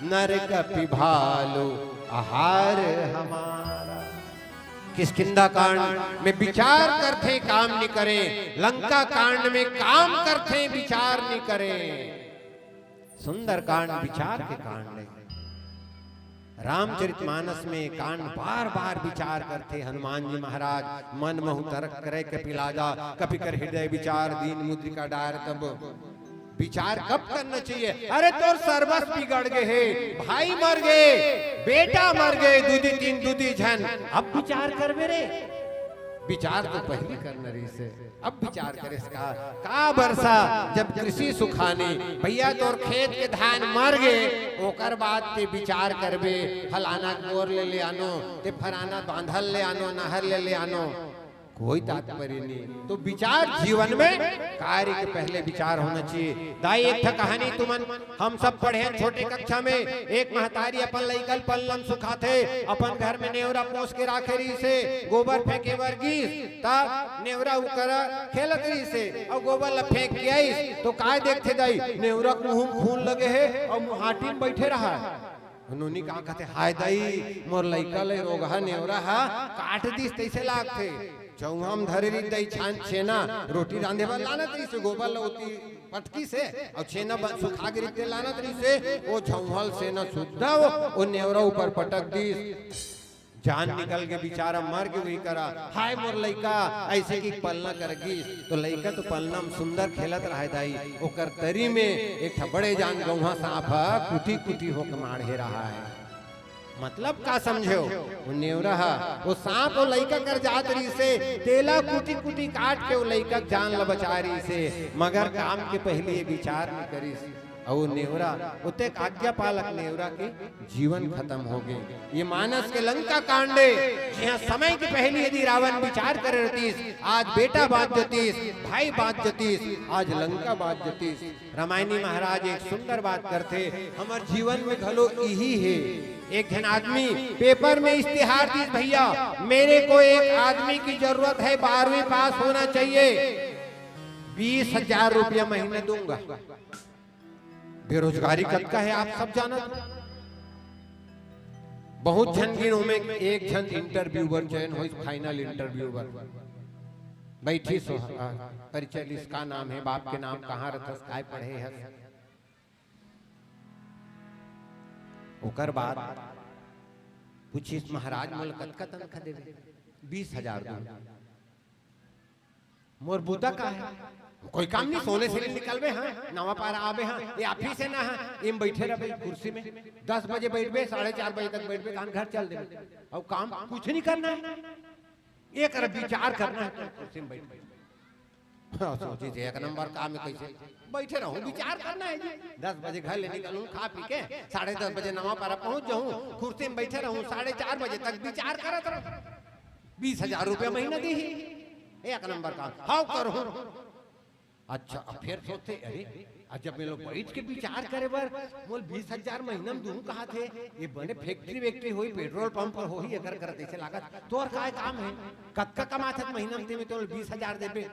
नरक पिभालु आहार हमारा। किष्किंधा कांड में विचार करते काम नहीं करे लंका कांड में काम करते विचार नहीं करे। सुंदर कांड विचार के कांड है। रामचरितमानस में कांड बार बार विचार करते हनुमान जी महाराज मन महु तरक करे कपिलाजा कपि कर हृदय विचार दीन मुद्रिका डार। तब विचार कब करना चाहिए। अरे तोर सर्वस्व बिगड़ गए है भाई मर गए बेटा मर गए दूधी तीन दूधी झन अब विचार कर मेरे विचार तो पहले करना रही से अब विचार करे का बरसा जब कृषि सुखानी भैया तोर खेत के धान मर गए ओकर बाद ते विचार करबे फलाना गोर ले आनो ते फलाना बांधल ले आनो नहर ले आनो कोई तात्पर्य नहीं। तो विचार जीवन में कार्य के पहले विचार होना चाहिए। दाई एक था कहानी तुमन हम सब पढ़े हैं छोटे कक्षा में। एक महतारी अपन लइकल पल्लम सुखा थे, अपन घर में नेवरा पोस के राखे रही से, गोबर फेंके वर्गीस तब नेवरा उकर खेलत रही से और गोबर ला फेंक के आई तो काय देखते दाई नेवरा मुंह खून लगे है और मुहाटी में बैठे रहा। उन्होंने कहा कहते हाय दाई मोर लइका ले रोगा नेवरा हा काट दिस तैसे लागथे। चौहाम धरे री दई छान छेना रोटी रांधे वाला लानत रही से गोबर लौती पटकी से और छेना सुखा के रीते लानत रही से वो झौहल से न सुद्धा वो नेवरा ऊपर पटक दी जान निकल के बेचारा मर के वही करा। हाय मोर लइका ऐसे की पलना करगी तो लइका तो पलना में सुंदर खेलत रहे दाई ओकर तरी में एक बड़े जान गौहा सांप कुटी कुटी होकर माढ़े रहा है। मतलब का समझो वो नेवरा वो सांप वो लइका कर जात रही से तेला कुटी कुटी काट के वो लइका जान ल बचा रही से मगर काम के पहले ये विचार नहीं करी और नेवरा उते आज्ञा पालक नेवरा के जीवन खत्म हो गए। ये मानस के लंका कांडे जहाँ समय के पहले यदि रावण विचार करे रहतीस आज बेटा बात जतीस भाई बात जतीस आज लंका बात जतीस। रामायणी महाराज एक सुंदर बात करते हमार जीवन में घलो यही है। एक जन आदमी पेपर में इश्तिहार दी भैया मेरे को एक आदमी की जरूरत है 12वीं पास होना चाहिए 20,000 रुपया महीने दूंगा। बेरोजगारी कब का है आप सब जानत। बहुत जन गिनों में एक जन इंटरव्यूअर चयन हो फाइनल इंटरव्यूअर बैठी सो परिचय लिस्ट का नाम है बाप के नाम कहाँ रखस काय पढ़े है ओकर बाद पूछिस महाराज मोल कतका तनखा देवे 20,000 मोर बुदा का है कोई काम नहीं सोने से निकलबे हाँ नवा पारा आबे हाँ ये ऑफिस से ना हाँ इम बैठे रहे कुर्सी में 10 बजे बैठबे 4:30 बजे तक बैठबे कान घर चल देबे और काम कुछ नहीं करना है एक विचार करना है कुर्सी में बैठ सोची जे एक नंबर काम है कैसे बैठे रहूं विचार करना है जी 10 बजे घर ले निकलूं खा पी के 10:30 बजे नवा पारा पहुंच जाऊं कुर्सी में बैठे रहूं 4:30 बजे तक विचार करत रहूं 20,000 रुपया महीना दी एक नंबर काम हाउ करूं। अच्छा फिर सोचते अरे जब मैं लोग बैठ के विचार करे बर बोल 20,000 महीना में दूं कहा थे ये बने फैक्ट्री वैक्ट्री हुई पेट्रोल पंप पर हो ही अगर करते से लागत तो और काय काम है कतका कमाते महीना में तो 20,000 देबे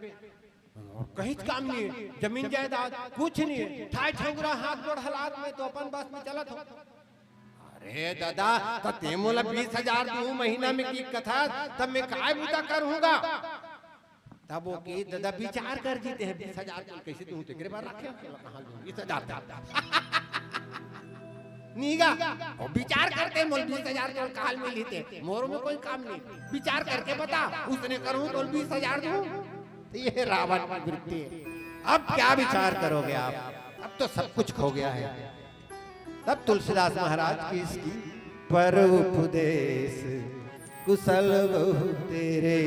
कहीं काम नहीं है जमीन जायदाद कुछ नहीं है ठाई ठोगरा हाथ गोड़ हालात में तो अपन बस में चलत हो। अरे दादा तो ते मोला 20,000 दूं महीना में की कथा तब मैं काय बुता करूंगा तब वो की दादा विचार कर जीते हैं 20,000 कैसे दूं तेरे बार रखे कहां दूं 20,000 नीगा और विचार करते मोल 20,000 तो काल में लेते मोर में कोई काम नहीं विचार करके बता उसने करूं तो 20,000 दूं। ये रावण की वृत्ति है। अब क्या विचार करोगे आप अब तो सब कुछ खो गया है। तब तुलसीदास महाराज की इसकी पर उपदेश कुशल बहु तेरे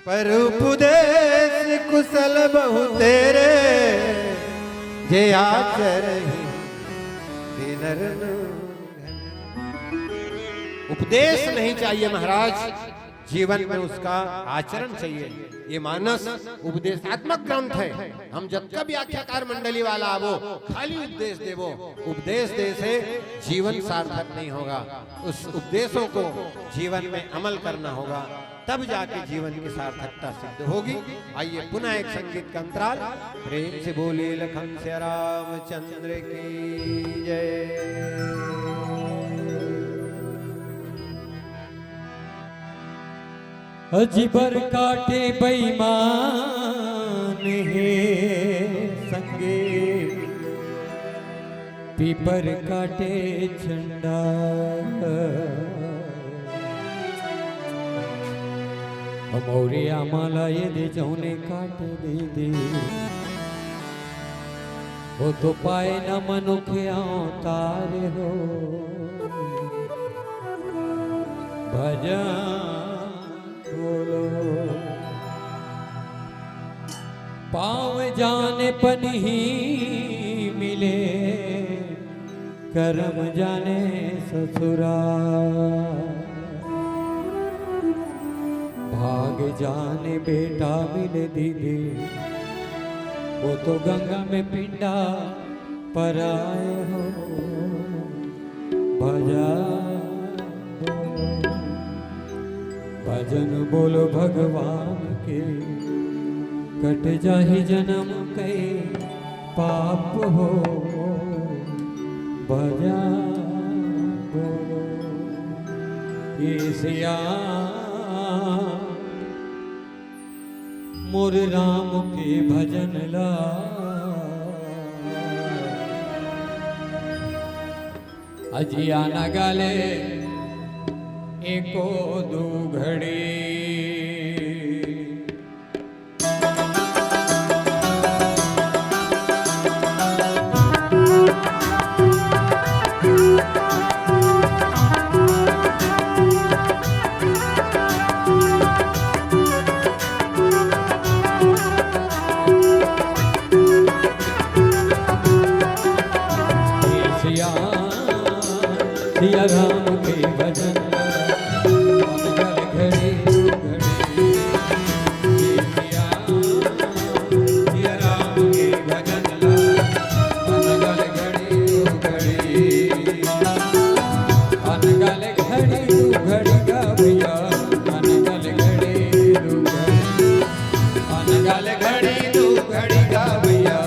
पर उपदेश कुशल बहु तेरे जे आचरहि दिनर उपदेश नहीं चाहिए महाराज जीवन में उसका आचरण चाहिए। ये मानस उपदेशात्मक ग्रंथ है। हम जब कभी आख्याकार मंडली वाला आवो खाली उपदेश देवो उपदेश दे से जीवन सार्थक नहीं होगा। उस उपदेशों को जीवन में अमल करना होगा तब जाके जीवन की सार्थकता सिद्ध होगी। आइए पुनः एक संगीत का अंतराल प्रेम से बोले लखन से रामचंद्र की जय। अजीबर काटे बेईमान है संगे पीपर काटे झंडा मोरे आम्हाला ये दे जौने काट दे वो तो पाए न मनुखे तारे हो भजन बोलो पाँव जाने पन ही मिले कर्म जाने ससुरा भाग जाने बेटा मिले दीदी, वो तो गंगा में पिंडा पर आए हो। भजन बोलो भगवान के, कट जाहि जन्म के पाप हो। भजन बोलो ये सिया मोर राम के भजन ला। अजिया न गले एको दो घड़ी, सिया राम के भजन मंगल घड़ी घड़ी। सिया राम के भजन मंगल घड़ी घड़ी। अनगल घड़ी घड़ी गा भैया, अनगल घड़ी घड़ी। अनगल घड़ी घड़ी गा भैया,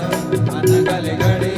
अनगल घड़ी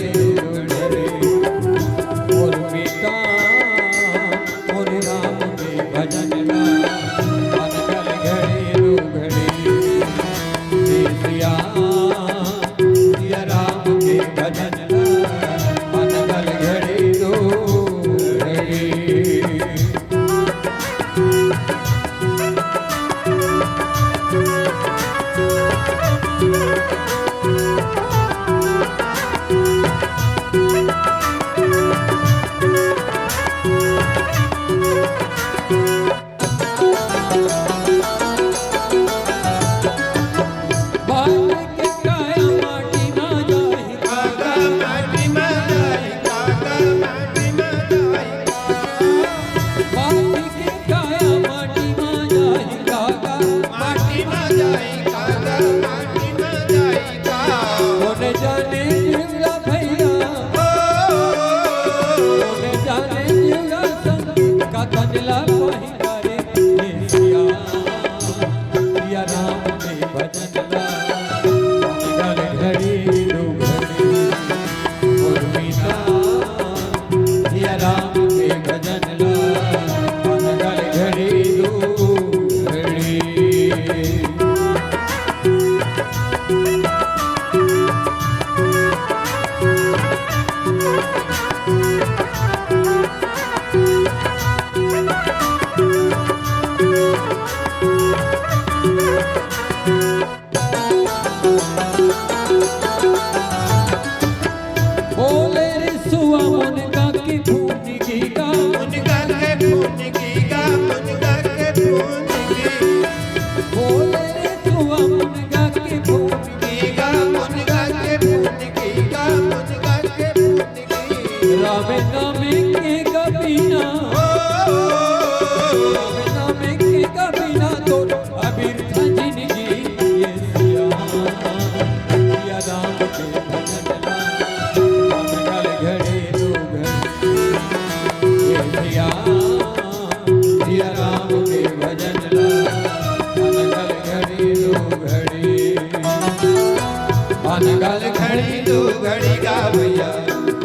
अनगल घड़ी दो घड़ी गा भैया,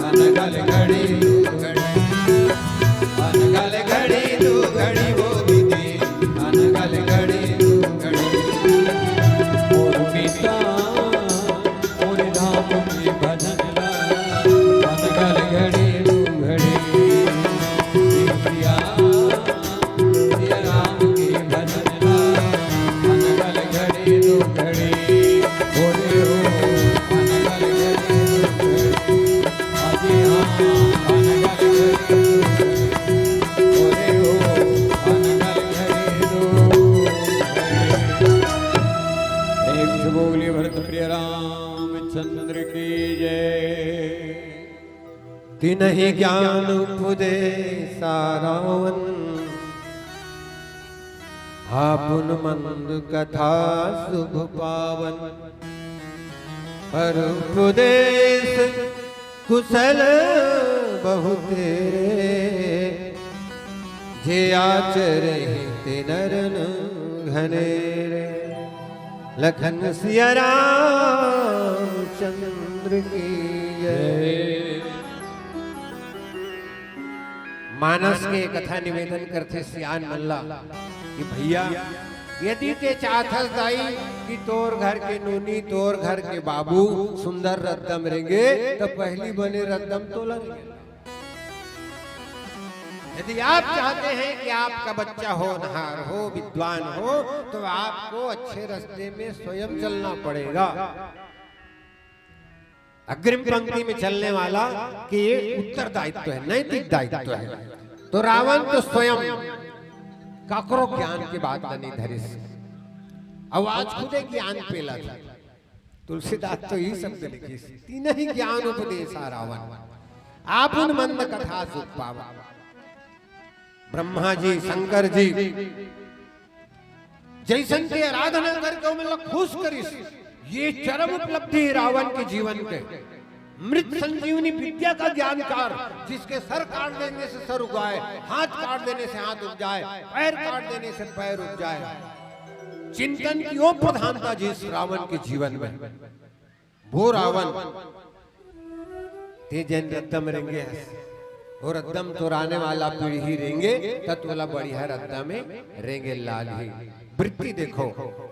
अनगल घड़ी दो घड़ी। अनगल घड़ी दो घड़ी वो दीदी, अनगल घड़ी दो घड़ी। और पिता और राम के भजन ला, अनगल घड़ी दो घड़ी। सिया राम के भजन ला, अनगल घड़ी दो घड़ी। रामचंद्र की जय। तिन्हि ज्ञान उपदेश रावण, हापुन मंद कथा शुभ पावन पर उपदेश कुशल बहु तेरे जे आचरे ते नरन घनेरे लखन सिया राम चंद्र की जय। मानस के कथा निवेदन करते सियान मल्ला कि भैया यदि ते चाहत दाई कि तोर घर के नूनी तोर घर के बाबू सुंदर रद्दम रेंगे तो पहली बने रद्दम तो लगे। यदि आप चाहते हैं कि आपका बच्चा होनहार हो विद्वान हो तो आपको अच्छे रास्ते में स्वयं चलना पड़ेगा। अग्रिम पंक्ति में चलने वाला कि ये उत्तरदायित्व है, नैतिक दायित्व है। तो रावण तो स्वयं काकरो ज्ञान के बात नहीं धरिस आवाज खुदे ज्ञान पेला था। तुलसीदास तो यही शब्द लिखी तीन ही ज्ञान उपदेशा रावण आप उन मंद कथा सुख पावा। ब्रह्मा जी शंकर जी जैसन के आराधना करके मतलब खुश करिस ये चरम उपलब्धि रावण के जीवन के। मृत संजीवनी विद्या का ज्ञानकार जिसके सर काट देने से सर उगाए, हाथ काट देने से हाथ उग जाए, पैर काट देने से पैर उग जाए। चिंतन की ओर प्रधानता जिस रावण के जीवन में वो रावण तेजन रद्दम रेंगे और रद्दम तो राने वाला पीढ़ी रेंगे तत्वला बढ़िया रद्दा में रेंगे लाल ही। वृत्ति देखो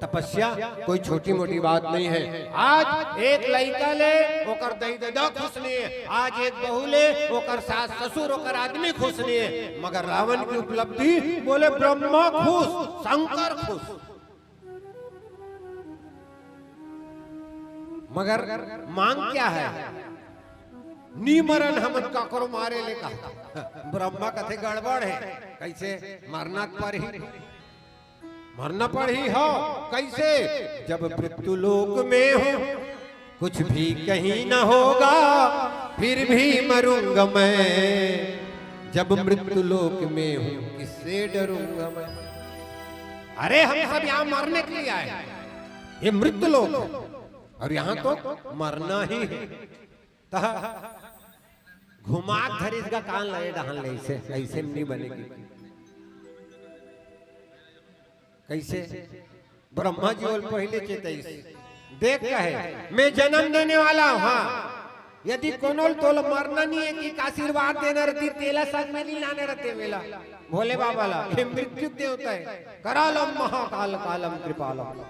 तपस्या कोई छोटी मोटी बात नहीं है। आज एक लड़का ले ओकर दही ददा खुश नहीं है, आज एक बहू ले ओकर सास ससुर ओकर आदमी खुश नहीं है। मगर रावण की उपलब्धि बोले ब्रह्मा खुश शंकर खुश। मगर मांग क्या है? नीमरन हमन का करो मारे ले कहा। ब्रह्मा कथे गड़बड़ है, कैसे मरना पर ही मरना पड़ ही हो कैसे? जब मृत्यु लोक में हो कुछ भी कहीं न होगा फिर भी मरूंगा मैं। जब मृत्यु लोक में हूं किससे डरूंगा मैं? अरे हम सब यहाँ मरने के लिए आए, ये मृत्यु लोक और यहाँ तो मरना ही है। घुमा धरिस का कान लगे डहान ले ऐसे नहीं बनेगी। कैसे? ब्रह्मा जी और पहले चेताइस देख कहे मैं जन्म देने वाला हूं। हाँ यदि कोनो तोल मरना नहीं है कि आशीर्वाद देना रहती तेला साथ में नहीं लाने रहते मेला भोले बाबा ला ये मृत्यु देवता है। करालम महाकाल कालम कृपालम।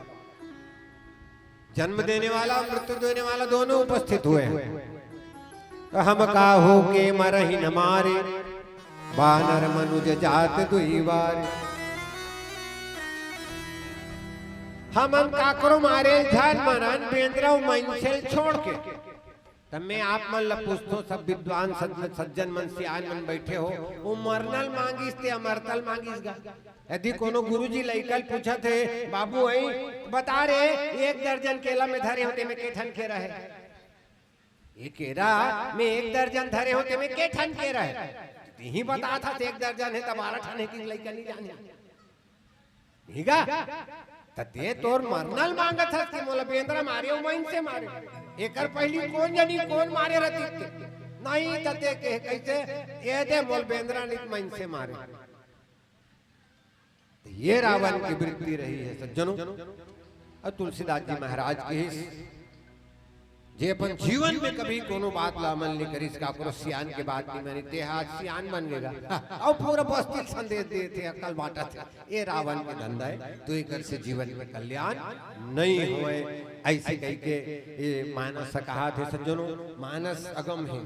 जन्म देने वाला मृत्यु देने वाला दोनों उपस्थित हुए हैं। तो हम का हो के मरही न मारे बानर मनुज जात दुई बार। हम काकरो मारे झान मनन बेंद्रा मनसेल छोड़ के। तब मैं आप मन पूछतो सब विद्वान सज्जन मन सियान मन बैठे हो वो मरनल मांगिस ते अमरतल मांगिस गा। यदि कोनो गुरुजी लइकल पूछा थे बाबू आई बता रे एक दर्जन केला में धरे होते में के ठन खेरा है? ये केरा में एक दर्जन धरे होते में के ठन खेरा है? यही बता था एक दर्जन है तब 12 ठन है कि लइकल नहीं जाने भीगा तते तोर मरनल मांगत था कि मोला बेंद्रा मारे उमइन से मारे। एकर पहली कौन जानी कौन मारे रहती नहीं तते के कैसे ये दे मोल बेंद्रा नित मन से मारे। ये रावण की वृत्ति रही है सज्जनों। और तुलसीदास जी महाराज के जे अपन जीवन में कभी कोनो बात ला अमल नहीं करी काकरो सियान के बात नहीं मानी ते आज सियान बन गएगा और पूरा बस्ती संदेश देते अकल बांटा थे। ये रावण के धंधा है तो एक से जीवन में कल्याण नहीं होए ऐसे कह के ये मानस कहा थे सज्जनों। मानस अगम है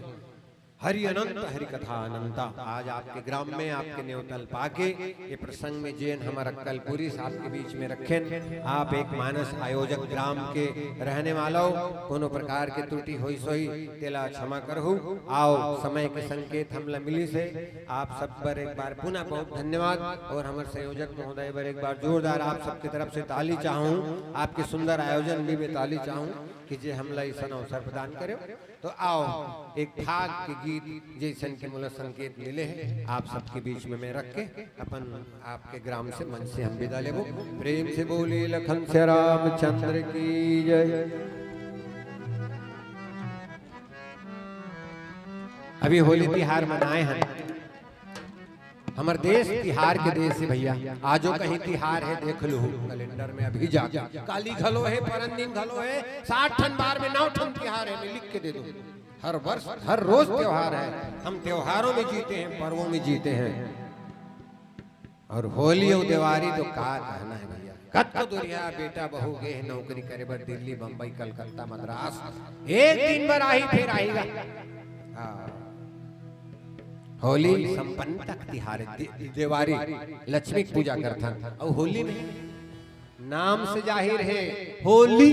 हरि अनंत हरि कथा अनंता। आज आपके ग्राम में आपके न्योतल पाके ये प्रसंग में जैन हमारा कलपुरी साहब के बीच में रखें। आप एक मानस आयोजक ग्राम के रहने वालों कोनो प्रकार के त्रुटि होई सोई तेला क्षमा करहु। आओ समय के संकेत हमला मिली से आप सब पर एक बार पुनः बहुत धन्यवाद। और हमारे संयोजक महोदय पर एक बार जोरदार आप सबकी तरफ से ताली चाहूँ। आपके सुंदर आयोजन भी मैं ताली चाहूँ कि जे हमला इस अवसर प्रदान करे। तो आओ एक भाग के गीत गीत जैसन के मूल संकेत मिले हैं आप सबके बीच में मैं रख के अपन आपके ग्राम से मन से हम विदा लेबो। प्रेम से बोले लखन से रामचंद्र की जय। अभी होली तिहार मनाए हैं, हमार देश तिहार के देश है भैया। आजो कहीं तिहार है देख लो कैलेंडर में, अभी जा काली घलो है, परन दिन घलो है, 60 ठन बार में 9 ठन तिहार है, मैं लिख के दे दूं। हर वर्ष हर रोज त्योहार है, हम त्योहारों में जीते हैं, पर्वों में जीते हैं। और होली और दिवाली तो का कहना है भैया। कत को दुरिया बेटा बहू गए हैं नौकरी करे बर दिल्ली बम्बई कलकत्ता मद्रास, एक दिन भर आई फिर आएगा। होली संपन्न तक तिहार, दिवाली लक्ष्मी पूजा करता और होली में नाम से जाहिर है होली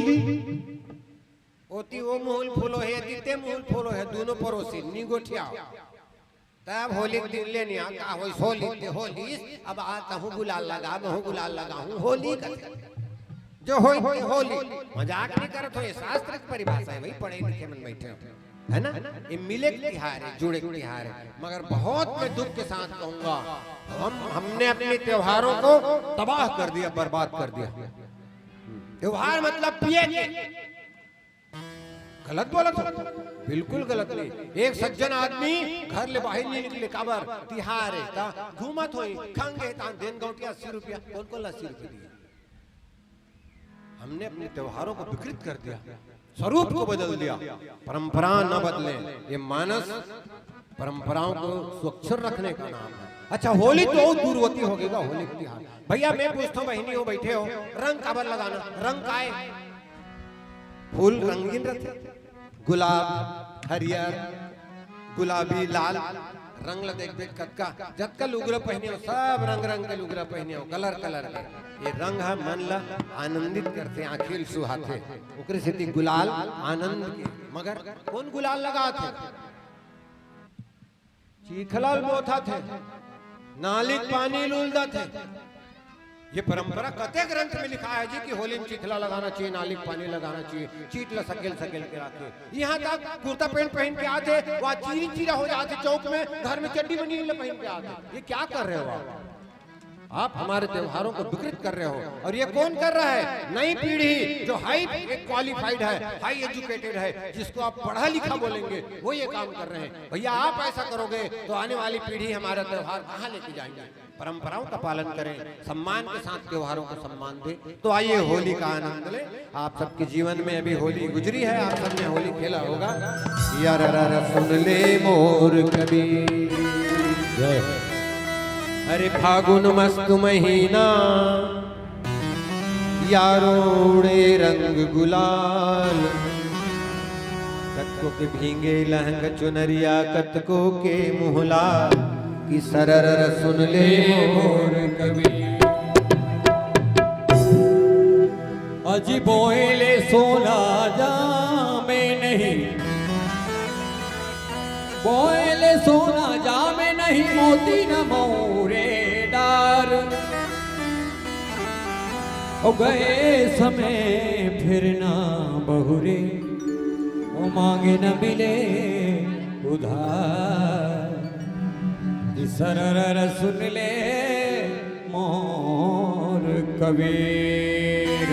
ओती वो मूल फूलो है तीते मूल फूलो है, दोनों पड़ोसी नी गोठिया तब होली दिन ले नहीं आता होई होली होली अब आता हूँ गुलाल लगा हूँ गुलाल लगा हूँ होली का जो होई होली मजाक नहीं करत हो, ये शास्त्र की परिभाषा है भाई, पढ़े लिखे मन बैठे है ना। ये मिले तिहार है, जुड़े तिहार है, मगर बहुत मैं दुख के साथ कहूंगा हमने अपने त्योहारों को तबाह कर दिया, बर्बाद कर दिया। त्योहार मतलब पिए के, गलत बोला था, बिल्कुल गलत नहीं। एक सज्जन आदमी घर ले बाहर नहीं निकले काबर तिहार है ता घूमत होई खांगे ता दिन गौटी 80 रुपया कौन कौन 80 रुपया दिए। हमने अपने त्योहारों को विकृत कर दिया, स्वरूप को बदल दिया, परंपरा न बदले। ये मानस परंपराओं को सुरक्षित रखने का नाम है। अच्छा होली तो दूरवती हो गई होली तिहार भैया। मैं पूछता हूँ बहनी हो बैठे हो रंग काबर लगाना, रंग का है फूल रंगीन रहते, गुलाब हरियर गुलाबी लाल रंग ला देख देख कतका जतका लुगरा पहने हो, सब रंग रंग के लुगरा पहने हो, कलर कलर के। ये रंग है मन ला आनंदित करते, आंखें सुहाते, ओकरे से गुलाल आनंद के। मगर कौन गुलाल लगाते, चीखलाल बोथा थे, नालिक पानी लुलदा थे। ये परंपरा कते ग्रंथ में लिखा है जी कि होली में चिखला लगाना चाहिए, नालिक पानी लगाना चाहिए, चीट ला सकेल सकेल के रखे। यहाँ तक कुर्ता पैंट पहन के आते, वहाँ चीरी चीरा हो जाते चौक में, घर में चड्डी बनी पहन के आते। ये क्या कर रहे हो आप हमारे त्योहारों को विकृत कर रहे हो। और ये कौन कर रहा है, नई पीढ़ी जो हाई क्वालिफाइड है, हाई एजुकेटेड है, जिसको आप पढ़ा लिखा बोलेंगे, वो ये काम कर रहे हैं। भैया आप ऐसा करोगे तो आने वाली पीढ़ी हमारा त्योहार कहाँ लेके जाएंगे। परंपराओं का पालन करें, सम्मान के साथ त्योहारों को सम्मान दें। तो आइए होली का आनंद लें। आप सबके जीवन में अभी होली गुजरी है, आप सबने होली खेला होगा। यार सुन ले मोर कबीर, अरे फागुन मस्त महीना यारोड़े रंग गुलाल, कतको के भींगे लहंग चुनरिया, कतको के मुहला की सरर सुन ले मोर कबीर। अजी बोले सोना जामे नहीं, बोले सोना जामे नहीं, मोती न मोरे डार। ओ गए समय फिर ना बहुरे, वो मांगे न मिले उधार। सरर सुन ले मोर कबीर।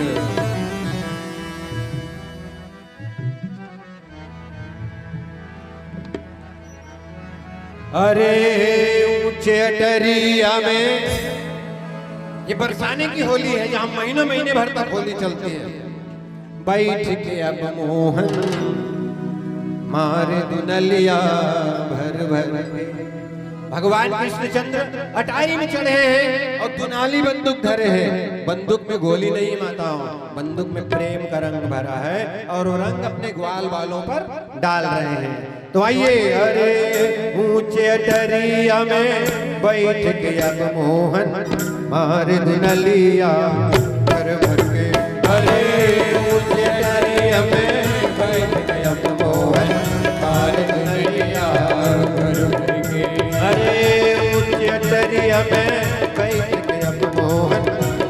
अरे ऊंचे अटरिया में, ये बरसाने की होली है जहाँ महीनों महीने भर तक होली चलती है। बैठ के अब मोहन मारे दुनलिया भर भर के। भगवान कृष्णचंद्र अटारी में चढ़े हैं और दुनाली बंदूक धरे हैं। बंदूक में गोली नहीं माता, बंदूक में प्रेम का रंग भरा है और वो रंग अपने ग्वाल बालों पर डाल रहे हैं। तो आइए अरे ऊंचे अटरिया में बैठ के अब मोहन मारे दुनलिया भर भर के। अरे ऊंचे अटरिया में बैठ के अब मोहन मारे दुनलिया भर भर के। अरे ऊंचे अटरिया में बैठ के अब मोहन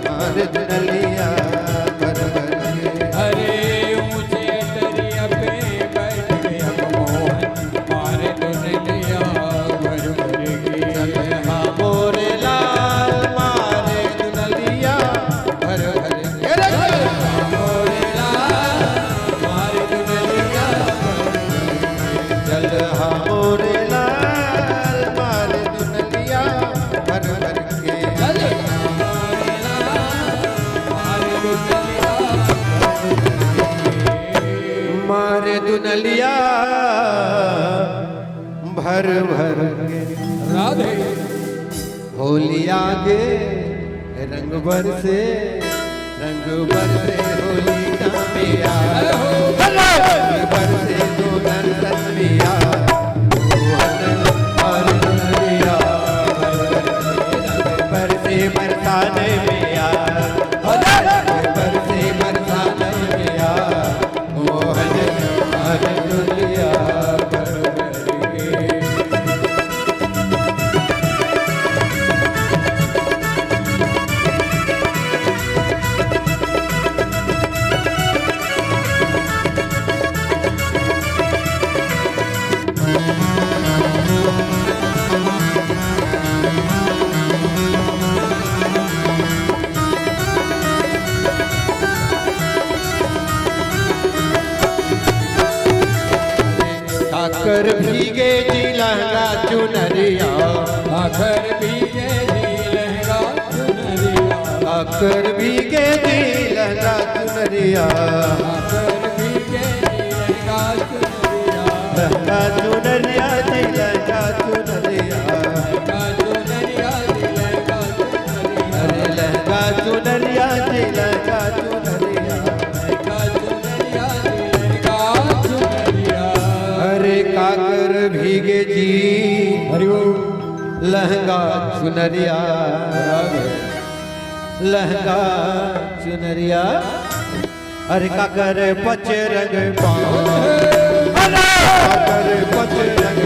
मारे दुनलिया भर भर के। अरे ऊंचे अटरिया पे बैठ के अब मोहन मारे दुनलिया मारे दुनलिया भर भर के राधे होलिया के रंग बरसे होली का पिया रंग बरसे दो नंदन पिया और दुनिया बरसे बरसाने पिया बरसे बरसाने पिया मोहन और दुनिया आकर भीगे जी लहंगा चुनरिया आखर भीगे जी लहंगा चुनरिया आकर भीगे जी लहंगा चुनरिया आखर भीगे जी लहंगा चुनरिया लहंगा चुनरिया जी लहंगा चुनरिया लहंगा चुनरिया जी लहंगा चुनरिया अरे लहंगा चुनरिया जी लहंगा चुनरिया लहंगा चुनरिया जी लहंगा चुनरिया अरे काकर भीगे जी हरि ओम लहंगा चुनरिया लहंगा चुनरिया अरे काकर पच रंग काकर पच रंग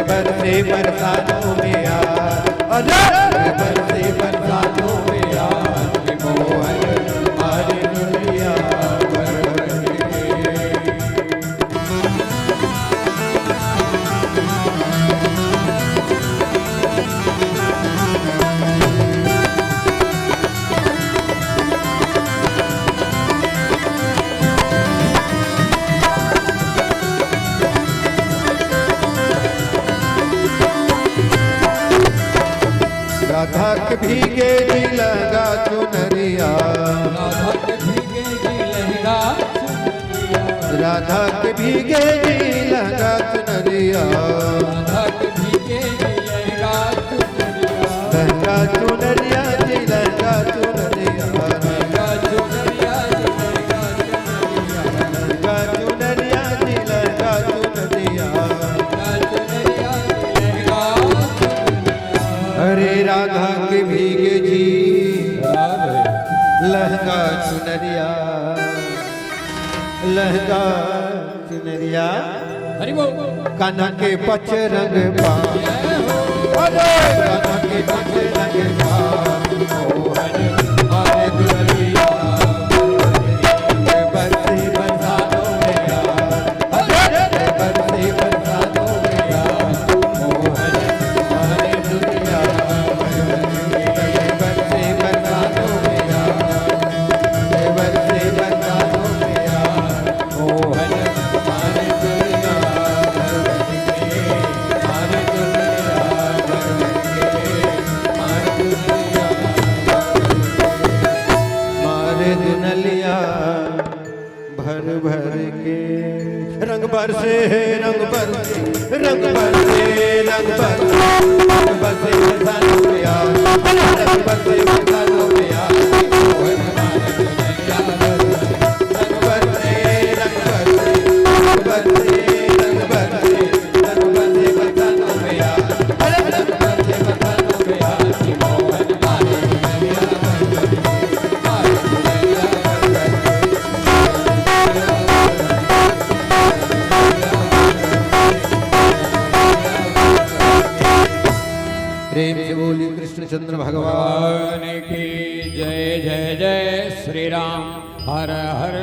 बरसे बरसातों में आ बरसे बरसातों में आ मोहन हमारी दुनिया राधा के भीगे जी लहंगा चुनरिया राधा के भीगे जी लहंगा चुनरिया राधा के भीगे जी लहंगा चुनरिया राधा के भीगे जी लहंगा चुनरिया लहंगा चुनरिया जी लहंगा चुनरिया लहंगा चुनरिया जी लहंगा चुनरिया लहंगा चुनरिया जी लहंगा चुनरिया लहंगा चुनरिया जी लहंगा चुनरिया अरे राधा के भीगे जी राधे लहंगा चुनरिया लहंगा चुनरिया हरि बोल कान्हा के पच रंग पा कान्हा के पच रंग पा मोहन हमारे दुनिया बरसे बरसातों में आ बरसे बरसातों में आ मोहन हमारे दुनिया बरसे बरसातों में आ बरसे बरसातों में आ मोहन हमारे दुनिया हमारे दुनिया मारे दुनलिया भर भर के रंग बरसे रंग बरसे रंग बरसे रंग बरसे रंग बरसे बरसातों में आ रंग बरसे बरसातों में आ मोहन हमारे दुनिया रंग बरसे रंग बरसे रंग बरसे रंग बरसे रंग बरसे बरसातों में आ रंग बरसे बरसातों में आ मोहन हमारे दुनिया प्रेम से बोली कृष्णचंद्र भगवान भगवान की जय जय जय श्री राम हर हर